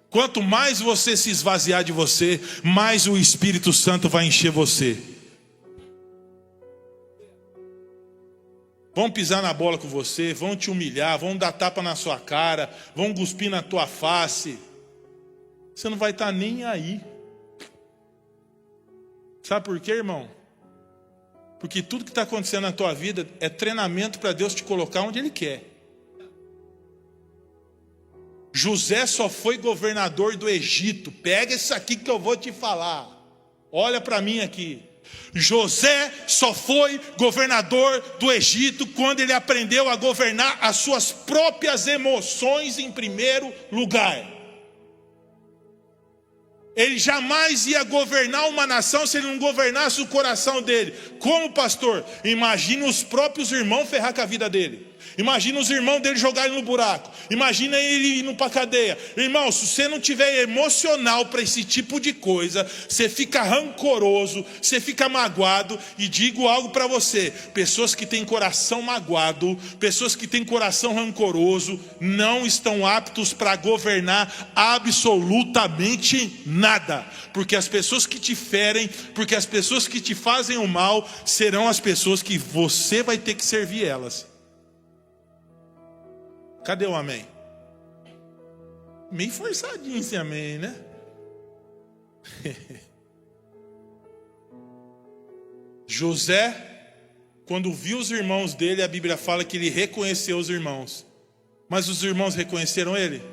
Quanto mais você se esvaziar de você, mais o Espírito Santo vai encher você. Vão pisar na bola com você, vão te humilhar, vão dar tapa na sua cara, vão cuspir na tua face. Você não vai estar nem aí. Sabe por quê, irmão? Porque tudo que está acontecendo na tua vida é treinamento para Deus te colocar onde Ele quer. José só foi governador do Egito. Pega isso aqui que eu vou te falar. Olha para mim aqui. José só foi governador do Egito quando ele aprendeu a governar as suas próprias emoções em primeiro lugar. Ele jamais ia governar uma nação se ele não governasse o coração dele. Como pastor? Imagine os próprios irmãos ferrar com a vida dele. Imagina os irmãos dele jogarem no buraco. Imagina ele indo para a cadeia. Irmão, se você não tiver emocional para esse tipo de coisa, você fica rancoroso, você fica magoado. E digo algo para você: pessoas que têm coração magoado, pessoas que têm coração rancoroso, não estão aptos para governar absolutamente nada. Porque as pessoas que te ferem, porque as pessoas que te fazem o mal, serão as pessoas que você vai ter que servir elas. Cadê o amém? Meio forçadinho esse amém, né? José, quando viu os irmãos dele, a Bíblia fala que ele reconheceu os irmãos. Mas os irmãos reconheceram ele?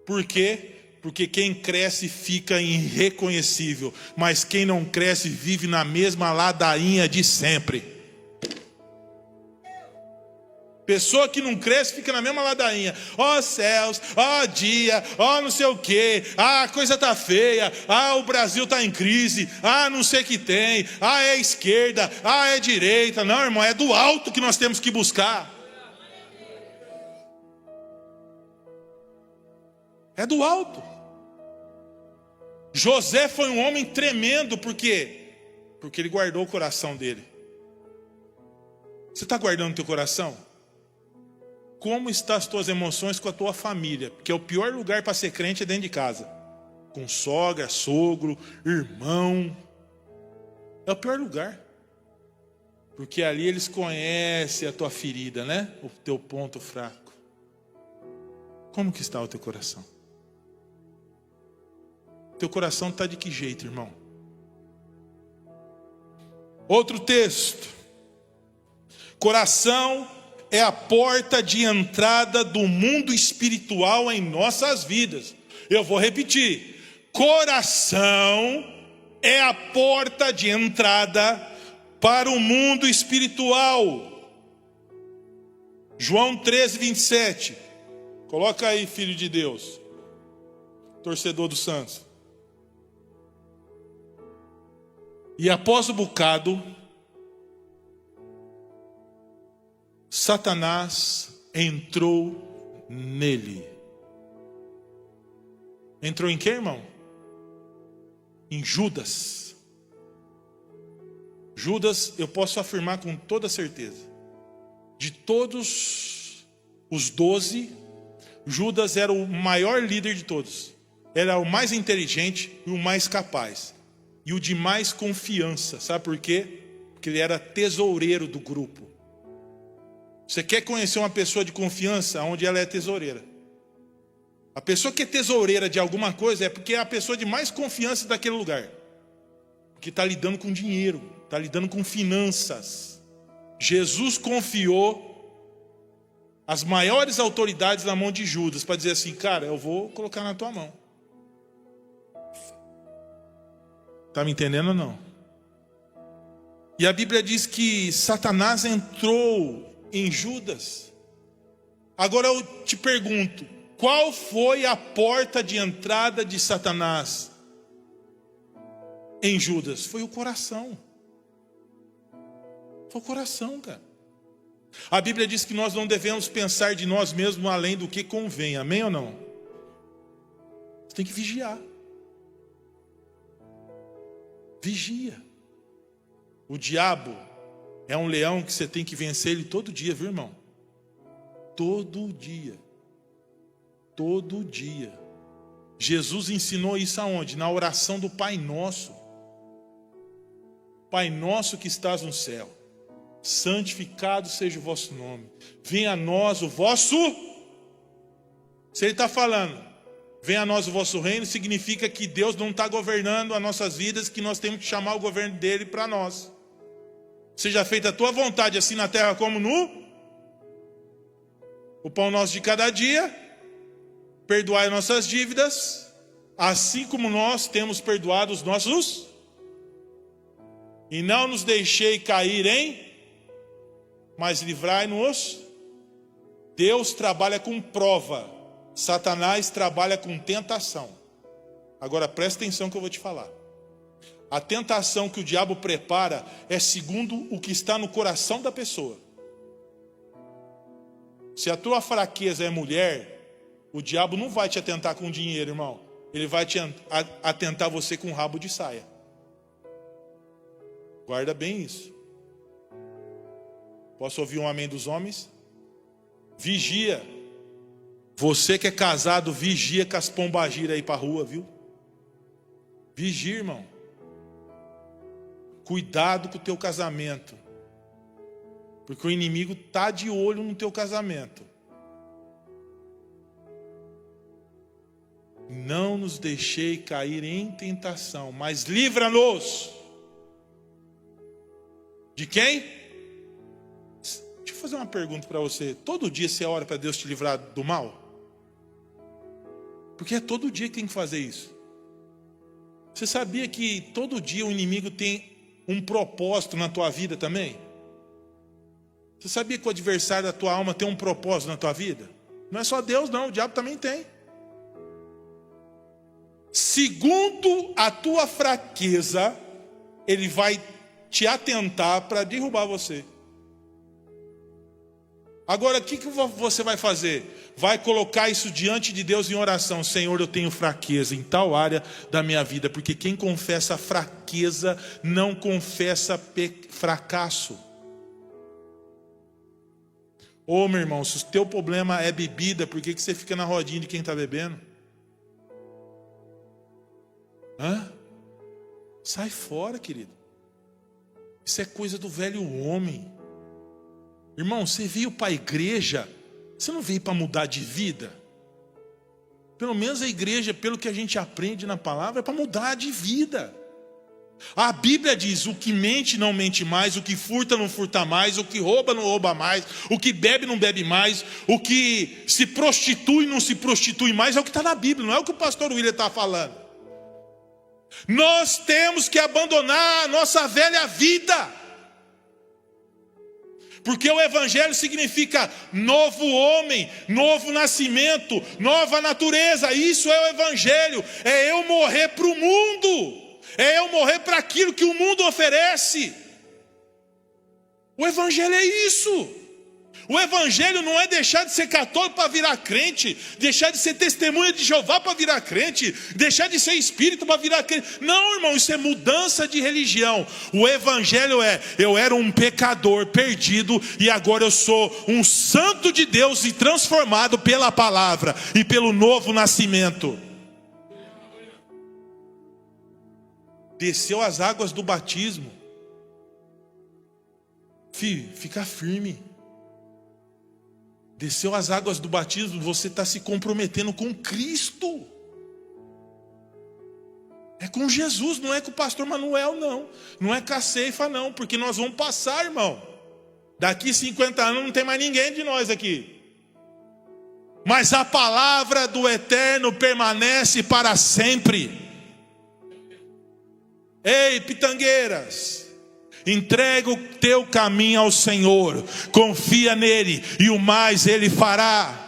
Por quê? Porque quem cresce fica irreconhecível, mas quem não cresce vive na mesma ladainha de sempre. Pessoa que não cresce fica na mesma ladainha. Ó céus, ó dia, ó não sei o que. Ah, a coisa tá feia. Ah, o Brasil tá em crise. Ah, não sei o que tem. Ah, é esquerda. Ah, é direita. Não, irmão, é do alto que nós temos que buscar. É do alto. José foi um homem tremendo. Por quê? Porque ele guardou o coração dele. Você está guardando o teu coração? Como estão as tuas emoções com a tua família? Porque o pior lugar para ser crente é dentro de casa. Com sogra, sogro, irmão. É o pior lugar. Porque ali eles conhecem a tua ferida, né? O teu ponto fraco. Como que está o teu coração? Teu coração está de que jeito, irmão? Outro texto. Coração é a porta de entrada do mundo espiritual em nossas vidas. Eu vou repetir. Coração é a porta de entrada para o mundo espiritual. João 13:27. Coloca aí, filho de Deus. Torcedor do Santos. E após o bocado, Satanás entrou nele. Entrou em quê, irmão? Em Judas. Judas, eu posso afirmar com toda certeza, de todos os 12, Judas era o maior líder de todos. Era o mais inteligente e o mais capaz. E o de mais confiança. Sabe por quê? Porque ele era tesoureiro do grupo. Você quer conhecer uma pessoa de confiança? Onde ela é tesoureira. A pessoa que é tesoureira de alguma coisa é porque é a pessoa de mais confiança daquele lugar. Porque está lidando com dinheiro, está lidando com finanças. Jesus confiou as maiores autoridades na mão de Judas para dizer assim: cara, eu vou colocar na tua mão. Está me entendendo ou não? E a Bíblia diz que Satanás entrou em Judas. Agora eu te pergunto, qual foi a porta de entrada de Satanás em Judas? Foi o coração. Foi o coração, cara. A Bíblia diz que nós não devemos pensar de nós mesmos além do que convém. Amém ou não? Você tem que vigiar. Vigia. O diabo é um leão que você tem que vencer ele todo dia, viu, irmão? Todo dia. Todo dia. Jesus ensinou isso aonde? Na oração do Pai Nosso. Pai nosso que estás no céu, santificado seja o vosso nome. Venha a nós o vosso... Se ele está falando, venha a nós o vosso reino, significa que Deus não está governando as nossas vidas, que nós temos que chamar o governo dele para nós. Seja feita a tua vontade, assim na terra como no... O pão nosso de cada dia, perdoai nossas dívidas, assim como nós temos perdoado os nossos... E não nos deixei cair mas livrai-nos. Deus trabalha com prova, Satanás trabalha com tentação. Agora presta atenção que eu vou te falar. A tentação que o diabo prepara é segundo o que está no coração da pessoa. Se a tua fraqueza é mulher, o diabo não vai te atentar com dinheiro, irmão. Ele vai te atentar você com rabo de saia. Guarda bem isso. Posso ouvir um amém dos homens? Vigia. Você que é casado, vigia com as pombagiras aí pra rua, viu? Vigia, irmão. Cuidado com o teu casamento. Porque o inimigo tá de olho no teu casamento. Não nos deixei cair em tentação, mas livra-nos. De quem? Deixa eu fazer uma pergunta para você. Todo dia você ora para Deus te livrar do mal? Porque é todo dia que tem que fazer isso. Você sabia que todo dia o inimigo tem um propósito na tua vida também? Você sabia que o adversário da tua alma tem um propósito na tua vida? Não é só Deus não, o diabo também tem. Segundo a tua fraqueza, ele vai te atentar para derrubar você. Agora, o que você vai fazer? Vai colocar isso diante de Deus em oração. Senhor, eu tenho fraqueza em tal área da minha vida. Porque quem confessa fraqueza não confessa fracasso. Ô, meu irmão, se o teu problema é bebida, por que você fica na rodinha de quem está bebendo? Sai fora, querido. Isso é coisa do velho homem. Irmão, você veio para a igreja, você não veio para mudar de vida? Pelo menos a igreja, pelo que a gente aprende na palavra, é para mudar de vida. A Bíblia diz, o que mente não mente mais, o que furta não furta mais, o que rouba não rouba mais, o que bebe não bebe mais, o que se prostitui não se prostitui mais, é o que está na Bíblia, não é o que o pastor William está falando. Nós temos que abandonar a nossa velha vida. Porque o evangelho significa novo homem, novo nascimento, nova natureza. Isso é o evangelho. É eu morrer para o mundo. É eu morrer para aquilo que o mundo oferece. O evangelho é isso. O evangelho não é deixar de ser católico para virar crente, deixar de ser testemunha de Jeová para virar crente, deixar de ser espírita para virar crente. Não, irmão, isso é mudança de religião. O evangelho é, eu era um pecador perdido e agora eu sou um santo de Deus e transformado pela palavra e pelo novo nascimento. Desceu as águas do batismo. Fica firme. Desceu as águas do batismo, você está se comprometendo com Cristo. É com Jesus, não é com o pastor Manuel, não. Não é com a ceifa, não, porque nós vamos passar, irmão. Daqui 50 anos não tem mais ninguém de nós aqui. Mas a palavra do Eterno permanece para sempre. Ei, pitangueiras! Entrega o teu caminho ao Senhor, confia nele e o mais ele fará.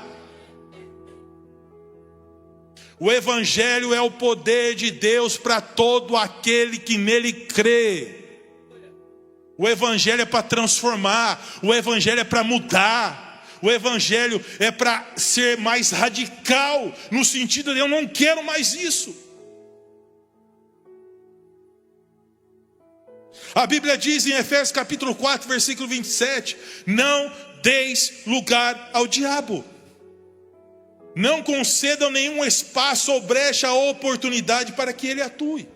O evangelho é o poder de Deus para todo aquele que nele crê. O evangelho é para transformar, o evangelho é para mudar, o evangelho é para ser mais radical, no sentido de eu não quero mais isso. A Bíblia diz em Efésios capítulo 4, versículo 27, não deis lugar ao diabo. Não concedam nenhum espaço ou brecha ou oportunidade para que ele atue.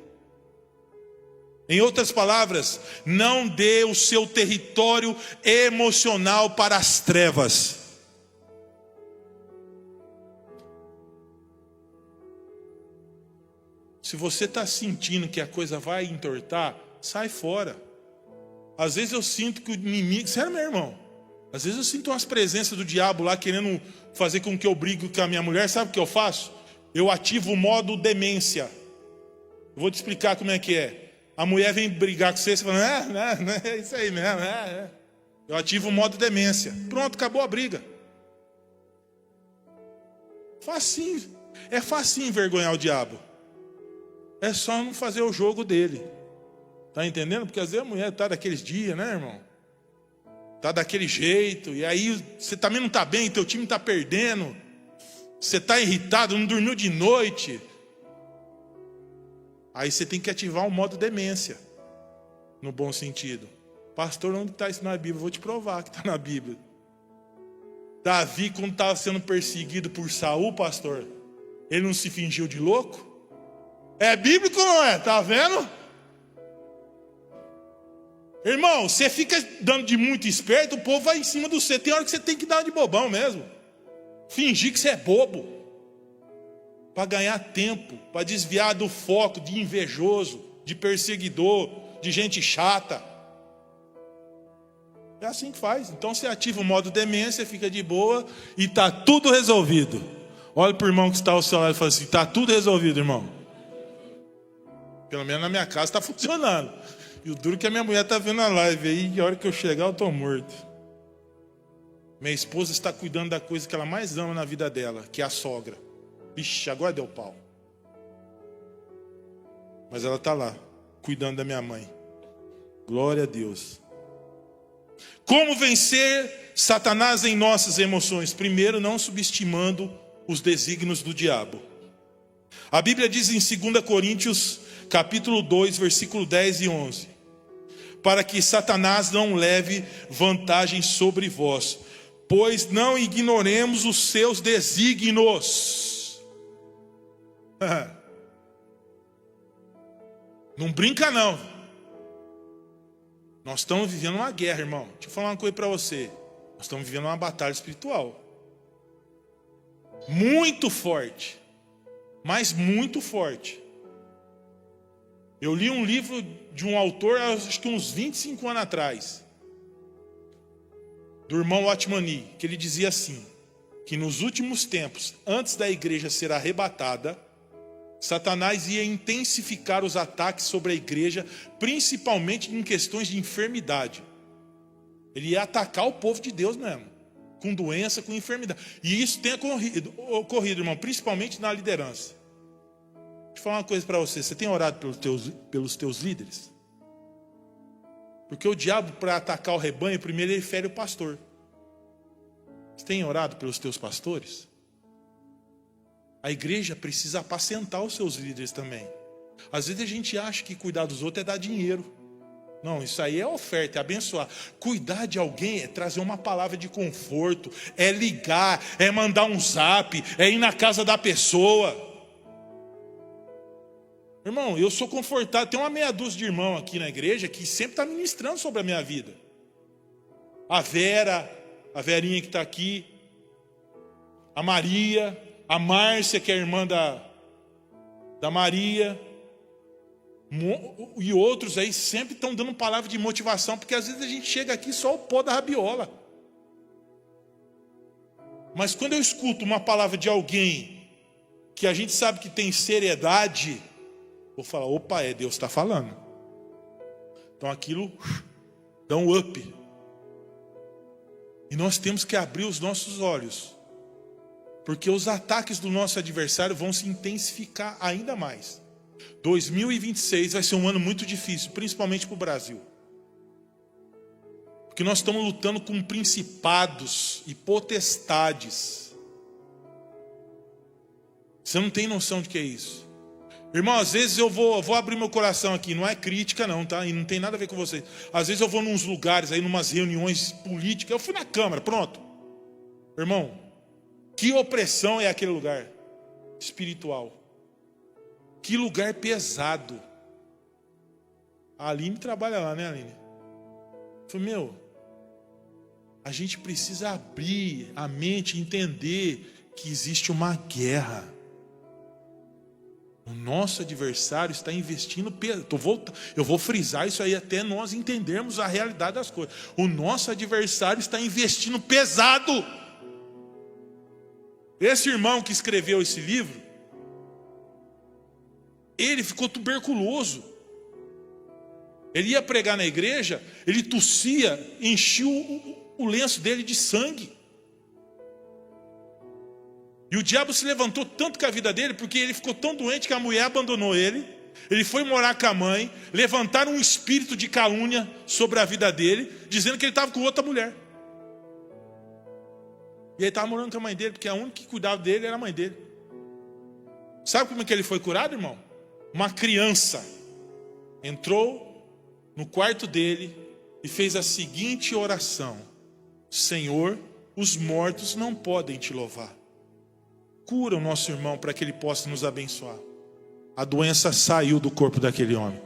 Em outras palavras, não dê o seu território emocional para as trevas. Se você está sentindo que a coisa vai entortar, sai fora. Às vezes eu sinto que o inimigo... Sério, meu irmão? Às vezes eu sinto umas presenças do diabo lá querendo fazer com que eu brigue com a minha mulher. Sabe o que eu faço? Eu ativo o modo demência. Eu vou te explicar como é que é. A mulher vem brigar com você fala, é isso aí mesmo, Eu ativo o modo demência. Pronto, acabou a briga. Facinho. É facinho envergonhar o diabo. É só não fazer o jogo dele. Tá entendendo? Porque às vezes a mulher tá daqueles dias, né, irmão? Tá daquele jeito. E aí você também não tá bem, teu time tá perdendo. Você tá irritado, não dormiu de noite. Aí você tem que ativar o modo demência. No bom sentido. Pastor, onde está isso na Bíblia? Eu vou te provar que está na Bíblia. Davi, quando estava sendo perseguido por Saul, pastor, ele não se fingiu de louco? É bíblico ou não é? Tá vendo? Irmão, você fica dando de muito esperto, o povo vai em cima de você. Tem hora que você tem que dar de bobão mesmo. Fingir que você é bobo. Para ganhar tempo, para desviar do foco de invejoso, de perseguidor, de gente chata. É assim que faz. Então você ativa o modo demência, fica de boa e está tudo resolvido. Olha para o irmão que está ao seu lado e fala assim, está tudo resolvido, irmão. Pelo menos na minha casa está funcionando. E o duro que a minha mulher está vendo a live aí, e a hora que eu chegar eu estou morto. Minha esposa está cuidando da coisa que ela mais ama na vida dela, que é a sogra. Vixe, agora deu pau. Mas ela está lá, cuidando da minha mãe. Glória a Deus. Como vencer Satanás em nossas emoções? Primeiro, não subestimando os desígnios do diabo. A Bíblia diz em 2 Coríntios, capítulo 2, versículo 10 e 11. Para que Satanás não leve vantagem sobre vós, pois não ignoremos os seus desígnios. Não brinca não. Nós estamos vivendo uma guerra, irmão. Deixa eu falar uma coisa para você. Nós estamos vivendo uma batalha espiritual. Muito forte. Mas muito forte. Eu li um livro de um autor, acho que uns 25 anos atrás. Do irmão Watmani, que ele dizia assim, que nos últimos tempos, antes da igreja ser arrebatada, Satanás ia intensificar os ataques sobre a igreja, principalmente em questões de enfermidade. Ele ia atacar o povo de Deus mesmo, com doença, com enfermidade. E isso tem ocorrido, irmão, principalmente na liderança. Deixa eu falar uma coisa para você. Você tem orado pelos teus líderes? Porque o diabo, para atacar o rebanho, primeiro ele fere o pastor. Você tem orado pelos teus pastores? A igreja precisa apacentar os seus líderes também. Às vezes a gente acha que cuidar dos outros é dar dinheiro. Não, isso aí é oferta, é abençoar. Cuidar de alguém é trazer uma palavra de conforto, é ligar, é mandar um zap, é ir na casa da pessoa. Irmão, eu sou confortado. Tem uma meia dúzia de irmão aqui na igreja que sempre está ministrando sobre a minha vida. A Vera, a Verinha que está aqui, a Maria, a Márcia, que é a irmã da Maria, e outros aí sempre estão dando palavra de motivação, porque às vezes a gente chega aqui só o pó da rabiola. Mas quando eu escuto uma palavra de alguém que a gente sabe que tem seriedade, vou falar, opa, Deus está falando. Então aquilo dá um up. E nós temos que abrir os nossos olhos, porque os ataques do nosso adversário vão se intensificar ainda mais. 2026 vai ser um ano muito difícil, principalmente para o Brasil. Porque nós estamos lutando com principados e potestades. Você não tem noção de que é isso. Irmão, às vezes eu vou abrir meu coração aqui, não é crítica não, tá? E não tem nada a ver com vocês. Às vezes eu vou nos lugares aí, numas reuniões políticas, eu fui na Câmara, pronto. Irmão, que opressão é aquele lugar espiritual. Que lugar pesado. A Aline trabalha lá, né, Aline? Eu falei, a gente precisa abrir a mente e entender que existe uma guerra. O nosso adversário está investindo pesado. Eu vou frisar isso aí até nós entendermos a realidade das coisas. O nosso adversário está investindo pesado. Esse irmão que escreveu esse livro, ele ficou tuberculoso. Ele ia pregar na igreja, ele tossia, enchia o lenço dele de sangue. E o diabo se levantou tanto com a vida dele, porque ele ficou tão doente que a mulher abandonou ele. Ele foi morar com a mãe, levantaram um espírito de calúnia sobre a vida dele, dizendo que ele estava com outra mulher. E ele estava morando com a mãe dele, porque a única que cuidava dele era a mãe dele. Sabe como é que ele foi curado, irmão? Uma criança entrou no quarto dele e fez a seguinte oração: Senhor, os mortos não podem te louvar. Cura o nosso irmão para que ele possa nos abençoar. A doença saiu do corpo daquele homem.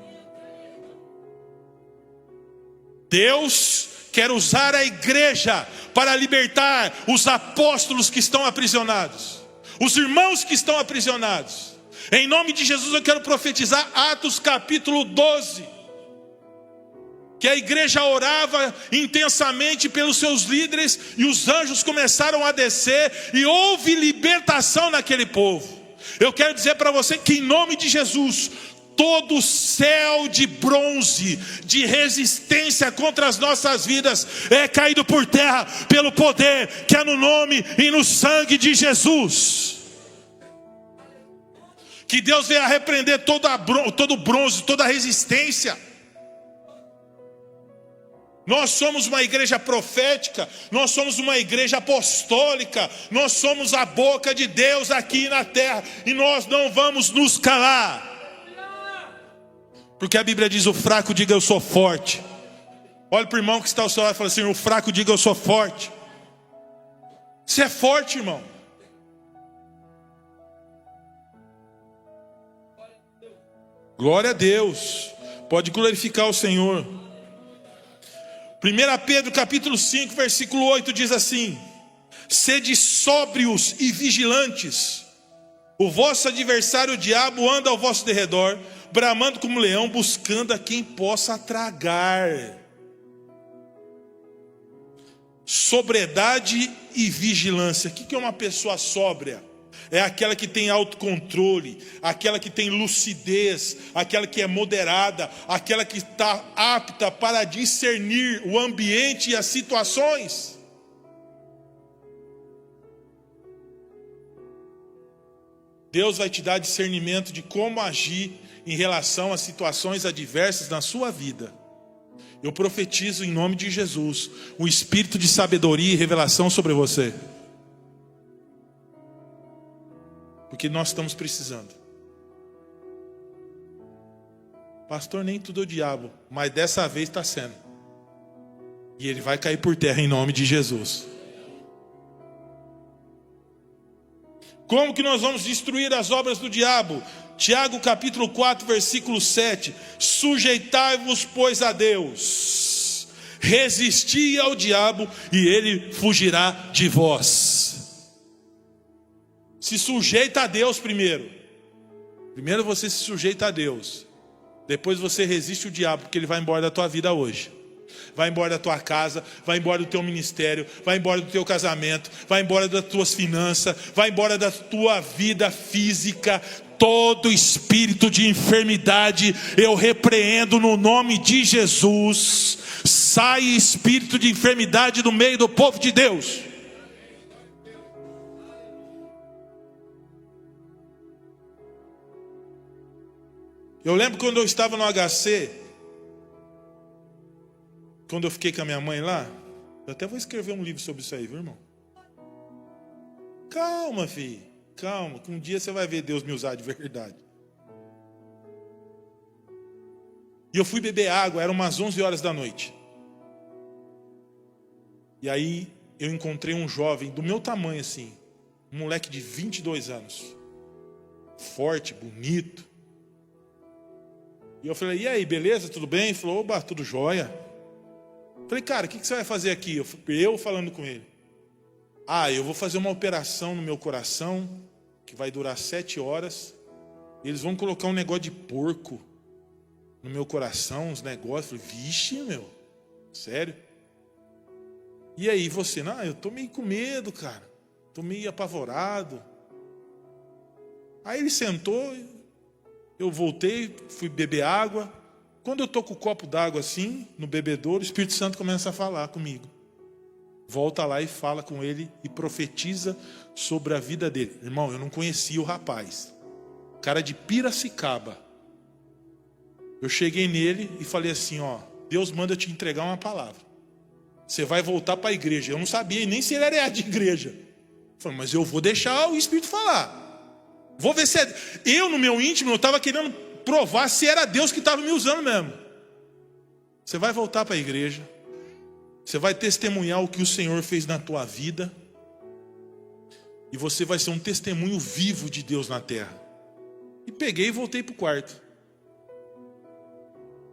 Deus quer usar a igreja para libertar os apóstolos que estão aprisionados, os irmãos que estão aprisionados. Em nome de Jesus eu quero profetizar Atos capítulo 12. Que a igreja orava intensamente pelos seus líderes e os anjos começaram a descer e houve libertação naquele povo. Eu quero dizer para você que em nome de Jesus, todo céu de bronze, de resistência contra as nossas vidas, é caído por terra pelo poder que é no nome e no sangue de Jesus. Que Deus venha repreender todo bronze, toda resistência. Nós somos uma igreja profética, nós somos uma igreja apostólica, nós somos a boca de Deus aqui na terra, e nós não vamos nos calar. Porque a Bíblia diz: o fraco diga eu sou forte. Olha para o irmão que está ao seu lado e fala assim: o fraco diga eu sou forte. Você é forte, irmão. Glória a Deus. Pode glorificar o Senhor. 1 Pedro capítulo 5, versículo 8 diz assim: sede sóbrios e vigilantes. O vosso adversário o diabo anda ao vosso derredor, bramando como leão, buscando a quem possa tragar. Sobriedade e vigilância. O que é uma pessoa sóbria? É aquela que tem autocontrole, aquela que tem lucidez, aquela que é moderada, aquela que está apta para discernir o ambiente e as situações. Deus vai te dar discernimento de como agir em relação a situações adversas na sua vida. Eu profetizo em nome de Jesus o espírito de sabedoria e revelação sobre você. Porque nós estamos precisando. Pastor, nem tudo é o diabo, mas dessa vez está sendo. E ele vai cair por terra em nome de Jesus. Como que nós vamos destruir as obras do diabo? Tiago capítulo 4, versículo 7. Sujeitai-vos, pois, a Deus. Resisti ao diabo e ele fugirá de vós. Se sujeita a Deus primeiro. Primeiro você se sujeita a Deus. Depois você resiste o diabo, porque ele vai embora da tua vida hoje. Vai embora da tua casa, vai embora do teu ministério, vai embora do teu casamento, vai embora das tuas finanças, vai embora da tua vida física. Todo espírito de enfermidade eu repreendo no nome de Jesus. Sai espírito de enfermidade do meio do povo de Deus. Eu lembro quando eu estava no HC, quando eu fiquei com a minha mãe lá, eu até vou escrever um livro sobre isso aí, viu, irmão? Calma, filho, calma, que um dia você vai ver Deus me usar de verdade. E eu fui beber água, eram umas 11 horas da noite. E aí eu encontrei um jovem do meu tamanho assim, um moleque de 22 anos, forte, bonito. E eu falei: e aí, beleza, tudo bem? Ele falou: oba, tudo jóia. Falei: cara, o que você vai fazer aqui? Eu falando com ele: eu vou fazer uma operação no meu coração, que vai durar 7 horas. Eles vão colocar um negócio de porco no meu coração, uns negócios. Eu falei: vixe, meu, sério? E aí, você? Não, eu tô meio com medo, cara. Tô meio apavorado. Aí ele sentou, eu voltei, fui beber água. Quando eu estou com o copo d'água assim, no bebedouro, o Espírito Santo começa a falar comigo. Volta lá e fala com ele e profetiza sobre a vida dele. Irmão, eu não conhecia o rapaz. Cara de Piracicaba. Eu cheguei nele e falei assim, ó, Deus manda eu te entregar uma palavra. Você vai voltar para a igreja. Eu não sabia nem se ele era de igreja. Eu falei, mas eu vou deixar o Espírito falar. Vou ver se é... Eu, no meu íntimo, eu estava querendo provar se era Deus que estava me usando mesmo. Você vai voltar para a igreja. Você vai testemunhar o que o Senhor fez na tua vida. E você vai ser um testemunho vivo de Deus na terra. E peguei e voltei para o quarto.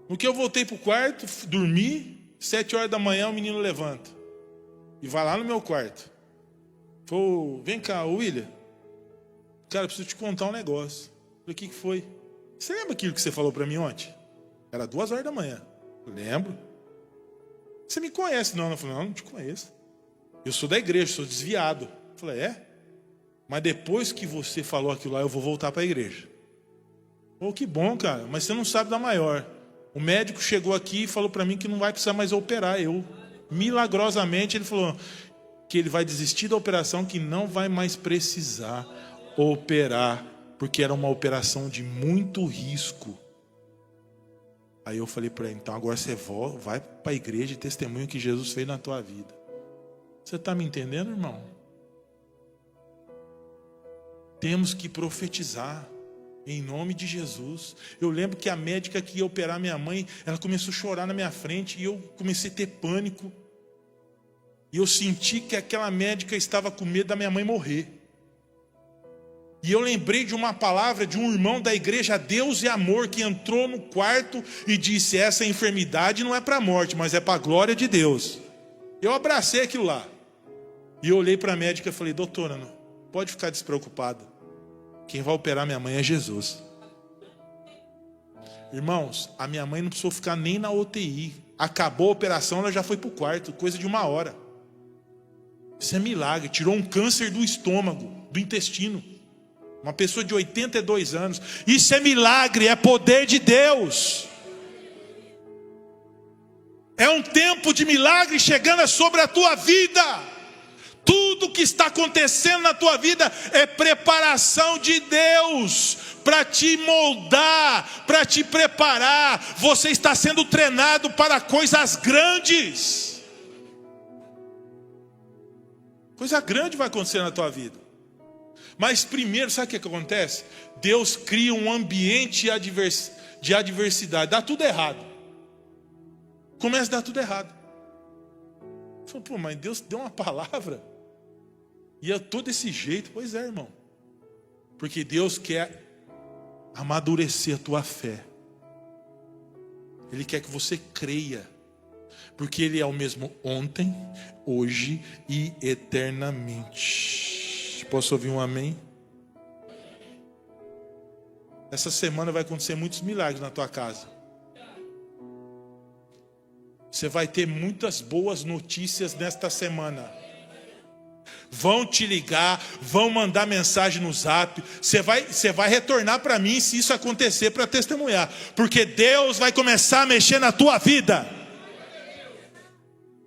No que eu voltei para o quarto, dormi, 7 horas da manhã o menino levanta. E vai lá no meu quarto. Falou, vem cá, William. Cara, eu preciso te contar um negócio. Eu falei, o que foi? Você lembra aquilo que você falou para mim ontem? Era 2 horas da manhã. Eu lembro. Você me conhece? Não, eu falei, não te conheço. Eu sou da igreja, sou desviado. Eu falei, é? Mas depois que você falou aquilo lá, eu vou voltar para a igreja. Oh, que bom, cara, mas você não sabe da maior. O médico chegou aqui e falou para mim que não vai precisar mais operar. Eu, milagrosamente, ele falou que ele vai desistir da operação, que não vai mais precisar operar, porque era uma operação de muito risco. Aí eu falei para ele, então agora você vai para a igreja e testemunha o que Jesus fez na tua vida. Você está me entendendo, irmão? Temos que profetizar em nome de Jesus. Eu lembro que a médica que ia operar minha mãe, ela começou a chorar na minha frente e eu comecei a ter pânico. E eu senti que aquela médica estava com medo da minha mãe morrer. E eu lembrei de uma palavra de um irmão da igreja Deus e Amor, que entrou no quarto e disse, essa enfermidade não é para a morte, mas é para a glória de Deus. Eu abracei aquilo lá. E eu olhei para a médica e falei, doutora, não pode ficar despreocupada. Quem vai operar minha mãe é Jesus. Irmãos, a minha mãe não precisou ficar nem na UTI. Acabou a operação, ela já foi para o quarto, coisa de 1 hora. Isso é milagre, tirou um câncer do estômago, do intestino. Uma pessoa de 82 anos. Isso é milagre, é poder de Deus. É um tempo de milagre chegando sobre a tua vida. Tudo que está acontecendo na tua vida é preparação de Deus para te moldar, para te preparar. Você está sendo treinado para coisas grandes. Coisa grande vai acontecer na tua vida. Mas primeiro, sabe o que acontece? Deus cria um ambiente de adversidade. Dá tudo errado. Começa a dar tudo errado. Você fala, pô, mas Deus deu uma palavra. E é todo desse jeito. Pois é, irmão. Porque Deus quer amadurecer a tua fé. Ele quer que você creia. Porque Ele é o mesmo ontem, hoje e eternamente. Posso ouvir um amém? Essa semana vai acontecer muitos milagres na tua casa. Você vai ter muitas boas notícias nesta semana. Vão te ligar, vão mandar mensagem no zap. Você vai retornar para mim se isso acontecer para testemunhar. Porque Deus vai começar a mexer na tua vida.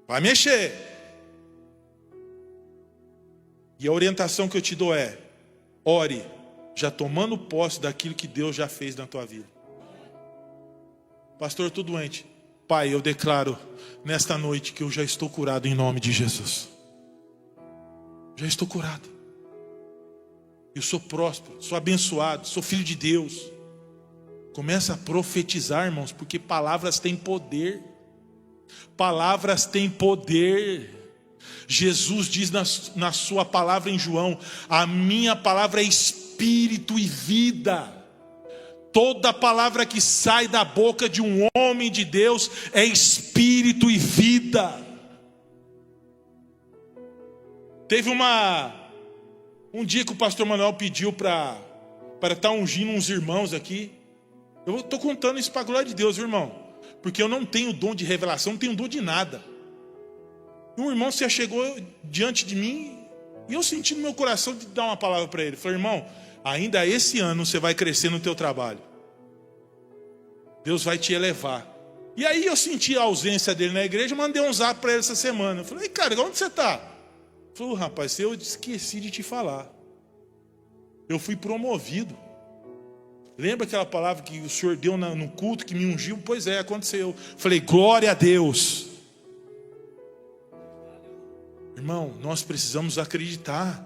Vai mexer. E a orientação que eu te dou é: ore, já tomando posse daquilo que Deus já fez na tua vida. Pastor, eu estou doente. Pai, eu declaro nesta noite que eu já estou curado em nome de Jesus. Já estou curado. Eu sou próspero, sou abençoado, sou filho de Deus. Começa a profetizar, irmãos, porque palavras têm poder. Palavras têm poder. Jesus diz na sua palavra em João: a minha palavra é espírito e vida. Toda palavra que sai da boca de um homem de Deus é espírito e vida. Teve um dia que o pastor Manuel pediu para estar ungindo uns irmãos aqui. Eu estou contando isso para a glória de Deus, irmão. Porque eu não tenho dom de revelação, não tenho dom de nada. Um irmão se achegou diante de mim e eu senti no meu coração de dar uma palavra para ele. Falei: irmão, ainda esse ano você vai crescer no teu trabalho. Deus vai te elevar. E aí eu senti a ausência dele na igreja, mandei um zap para ele essa semana. Eu falei, cara, onde você está? Ele falou, rapaz, eu esqueci de te falar. Eu fui promovido. Lembra aquela palavra que o Senhor deu no culto, que me ungiu? Pois é, aconteceu. Falei, glória a Deus. Irmão, nós precisamos acreditar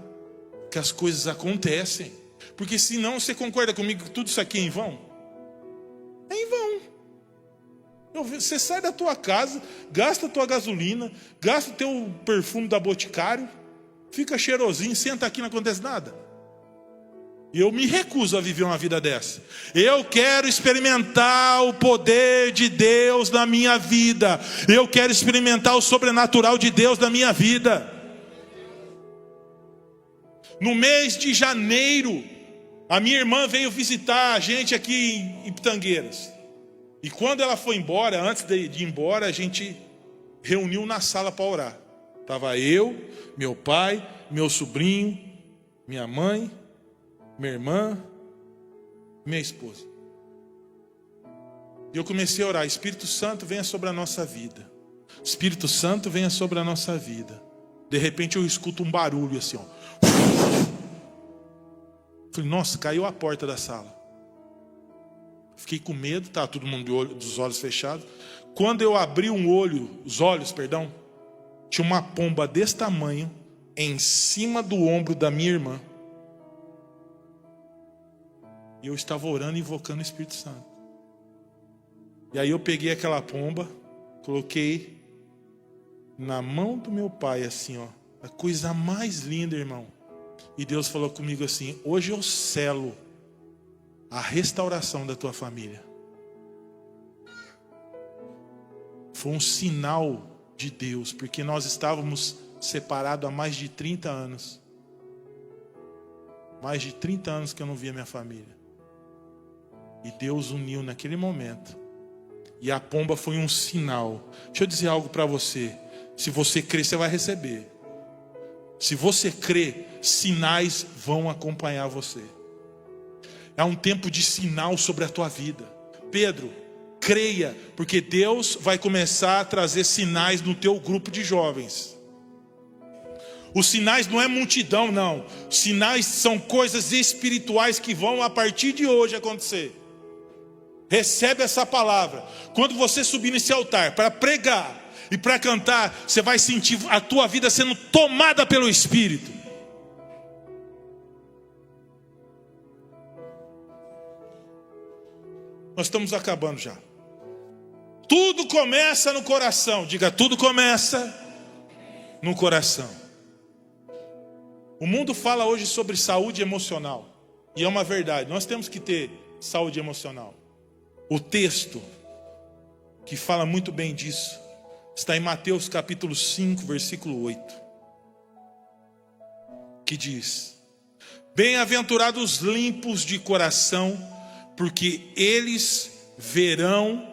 que as coisas acontecem. Porque senão, você concorda comigo que tudo isso aqui é em vão? É em vão. Você sai da tua casa, gasta a tua gasolina, gasta o teu perfume da Boticário, fica cheirosinho, senta aqui e não acontece nada. Eu me recuso a viver uma vida dessa. Eu quero experimentar o poder de Deus na minha vida. Eu quero experimentar o sobrenatural de Deus na minha vida. No mês de janeiro, a minha irmã veio visitar a gente aqui em Pitangueiras. E quando ela foi embora, antes de ir embora, a gente reuniu na sala para orar. Estava eu, meu pai, meu sobrinho, minha mãe, minha irmã, minha esposa. E eu comecei a orar, Espírito Santo, venha sobre a nossa vida. Espírito Santo, venha sobre a nossa vida. De repente eu escuto um barulho assim, ó. Falei, nossa, caiu a porta da sala. Fiquei com medo, estava todo mundo dos olhos fechados. Quando eu abri os olhos, tinha uma pomba desse tamanho em cima do ombro da minha irmã. E eu estava orando e invocando o Espírito Santo. E aí eu peguei aquela pomba, coloquei na mão do meu pai, assim, ó. A coisa mais linda, irmão. E Deus falou comigo assim, hoje eu selo a restauração da tua família. Foi um sinal de Deus, porque nós estávamos separados há mais de 30 anos. Mais de 30 anos que eu não via minha família. E Deus uniu naquele momento. E a pomba foi um sinal. Deixa eu dizer algo para você. Se você crer, você vai receber. Se você crer, sinais vão acompanhar você. É um tempo de sinal sobre a tua vida. Pedro, creia, porque Deus vai começar a trazer sinais no teu grupo de jovens. Os sinais não é multidão, não. Os sinais são coisas espirituais que vão a partir de hoje acontecer. Recebe essa palavra. Quando você subir nesse altar para pregar e para cantar, você vai sentir a tua vida sendo tomada pelo Espírito. Nós estamos acabando já. Tudo começa no coração. Diga, tudo começa no coração. O mundo fala hoje sobre saúde emocional. E é uma verdade. Nós temos que ter saúde emocional. O texto que fala muito bem disso está em Mateus capítulo 5, versículo 8. Que diz: bem-aventurados os limpos de coração, porque eles verão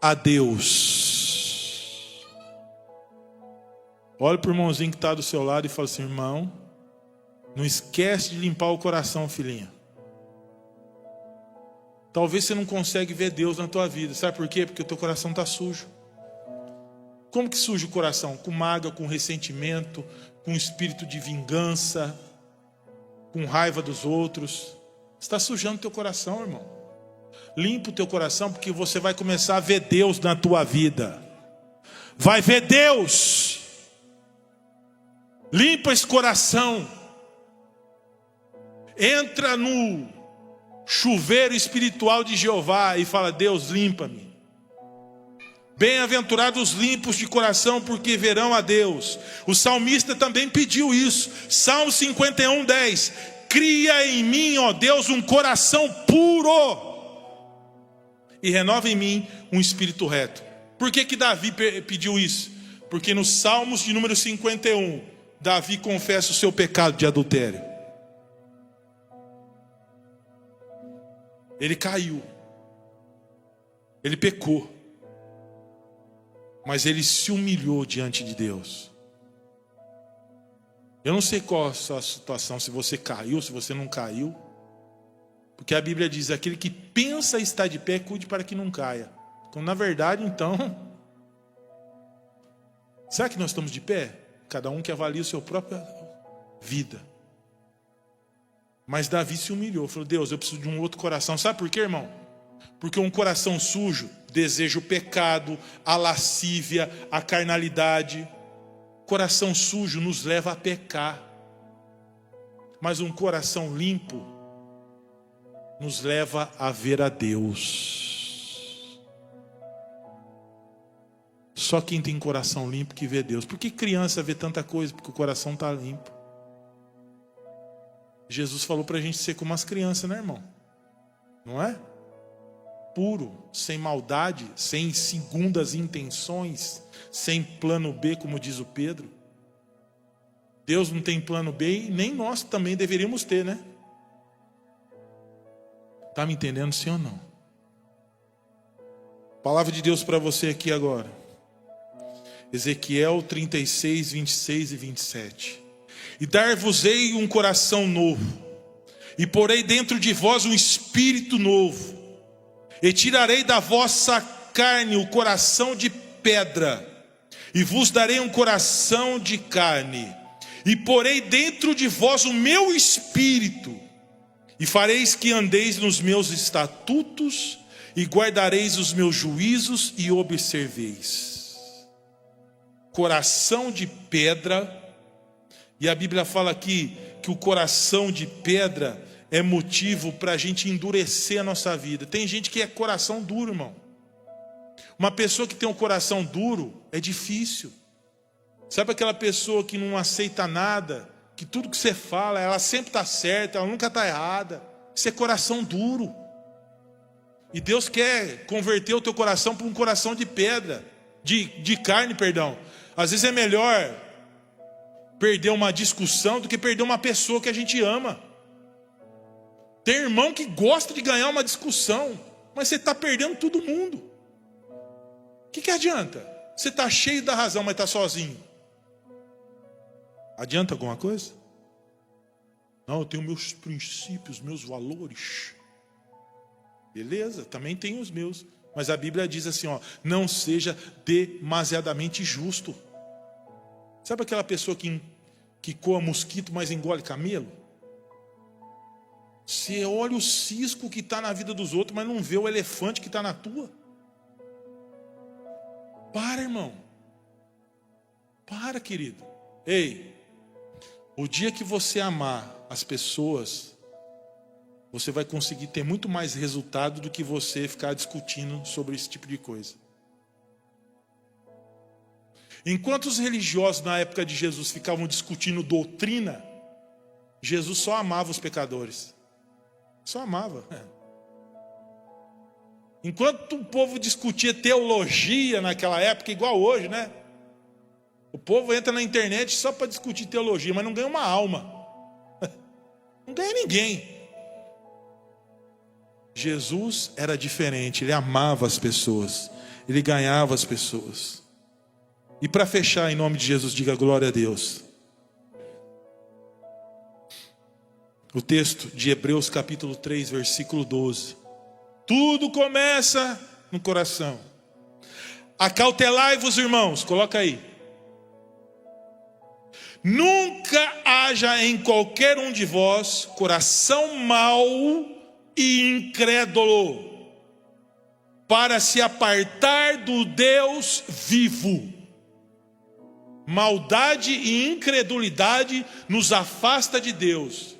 a Deus. Olha para o irmãozinho que está do seu lado e fala assim, irmão, não esquece de limpar o coração, filhinha. Talvez você não consegue ver Deus na tua vida. Sabe por quê? Porque o teu coração está sujo. Como que suja o coração? Com mágoa, com ressentimento, com espírito de vingança, com raiva dos outros. Você está sujando o teu coração, irmão. Limpa o teu coração, porque você vai começar a ver Deus na tua vida. Vai ver Deus. Limpa esse coração. Entra no chuveiro espiritual de Jeová e fala, Deus, limpa-me. Bem-aventurados os limpos de coração, porque verão a Deus. O salmista também pediu isso. Salmo 51, 10. Cria em mim, ó Deus, um coração puro, e renova em mim um espírito reto. Por que Davi pediu isso? Porque no Salmos de número 51, Davi confessa o seu pecado de adultério. Ele caiu. Ele pecou. Mas ele se humilhou diante de Deus. Eu não sei qual a sua situação, se você caiu, se você não caiu. Porque a Bíblia diz, aquele que pensa estar de pé, cuide para que não caia. Então, na verdade, será que nós estamos de pé? Cada um que avalia a sua própria vida. Mas Davi se humilhou, falou, Deus, eu preciso de um outro coração. Sabe por quê, irmão? Porque um coração sujo deseja o pecado, a lascívia, a carnalidade. Coração sujo nos leva a pecar. Mas um coração limpo nos leva a ver a Deus. Só quem tem coração limpo que vê Deus. Por que criança vê tanta coisa? Porque o coração está limpo. Jesus falou para a gente ser como as crianças, né, irmão? Não é? Puro, sem maldade, sem segundas intenções, sem plano B, como diz o Pedro. Deus não tem plano B e nem nós também deveríamos ter, né? Está me entendendo, sim ou não? Palavra de Deus para você aqui agora. Ezequiel 36, 26 e 27. E dar-vos-ei um coração novo, e porei dentro de vós um espírito novo, e tirarei da vossa carne o coração de pedra, e vos darei um coração de carne, e porei dentro de vós o meu espírito, e fareis que andeis nos meus estatutos, e guardareis os meus juízos, e observeis. Coração de pedra. E a Bíblia fala aqui que o coração de pedra é motivo para a gente endurecer a nossa vida. Tem gente que é coração duro, irmão. Uma pessoa que tem um coração duro é difícil. Sabe aquela pessoa que não aceita nada, que tudo que você fala, ela sempre está certa, ela nunca está errada. Isso é coração duro. E Deus quer converter o teu coração para um coração de pedra, de carne, perdão. Às vezes é melhor perder uma discussão do que perder uma pessoa que a gente ama. Tem irmão que gosta de ganhar uma discussão, mas você está perdendo todo mundo. O que adianta? Você está cheio da razão, mas está sozinho. Adianta alguma coisa? Não, eu tenho meus princípios, meus valores. Beleza, também tenho os meus. Mas a Bíblia diz assim, não seja demasiadamente justo. Sabe aquela pessoa que coa mosquito, mas engole camelo? Você olha o cisco que está na vida dos outros, mas não vê o elefante que está na tua. Para, irmão. Para, querido. Ei, o dia que você amar as pessoas, você vai conseguir ter muito mais resultado do que você ficar discutindo sobre esse tipo de coisa. Enquanto os religiosos na época de Jesus ficavam discutindo doutrina, Jesus só amava os pecadores. Só amava. Enquanto o povo discutia teologia naquela época, igual hoje, né? O povo entra na internet só para discutir teologia, mas não ganha uma alma. Não ganha ninguém. Jesus era diferente, ele amava as pessoas, ele ganhava as pessoas. E para fechar, em nome de Jesus, diga glória a Deus. O texto de Hebreus capítulo 3, versículo 12. Tudo começa no coração. Acautelai-vos, irmãos, coloca aí. Nunca haja em qualquer um de vós coração mau e incrédulo, para se apartar do Deus vivo. Maldade e incredulidade nos afasta de Deus.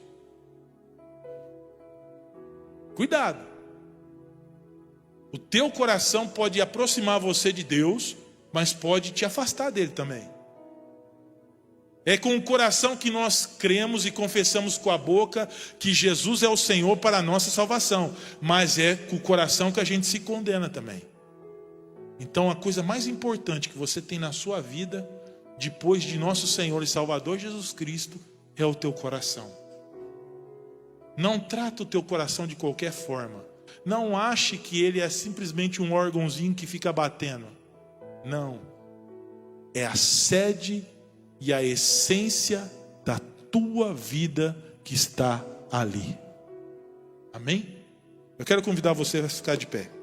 Cuidado. O teu coração pode aproximar você de Deus, mas pode te afastar dele também. É com o coração que nós cremos e confessamos com a boca que Jesus é o Senhor para a nossa salvação, mas é com o coração que a gente se condena também. Então a coisa mais importante que você tem na sua vida, depois de nosso Senhor e Salvador Jesus Cristo, é o teu coração. Não trata o teu coração de qualquer forma. Não ache que ele é simplesmente um órgãozinho que fica batendo. Não. É a sede e a essência da tua vida que está ali. Amém? Eu quero convidar você a ficar de pé.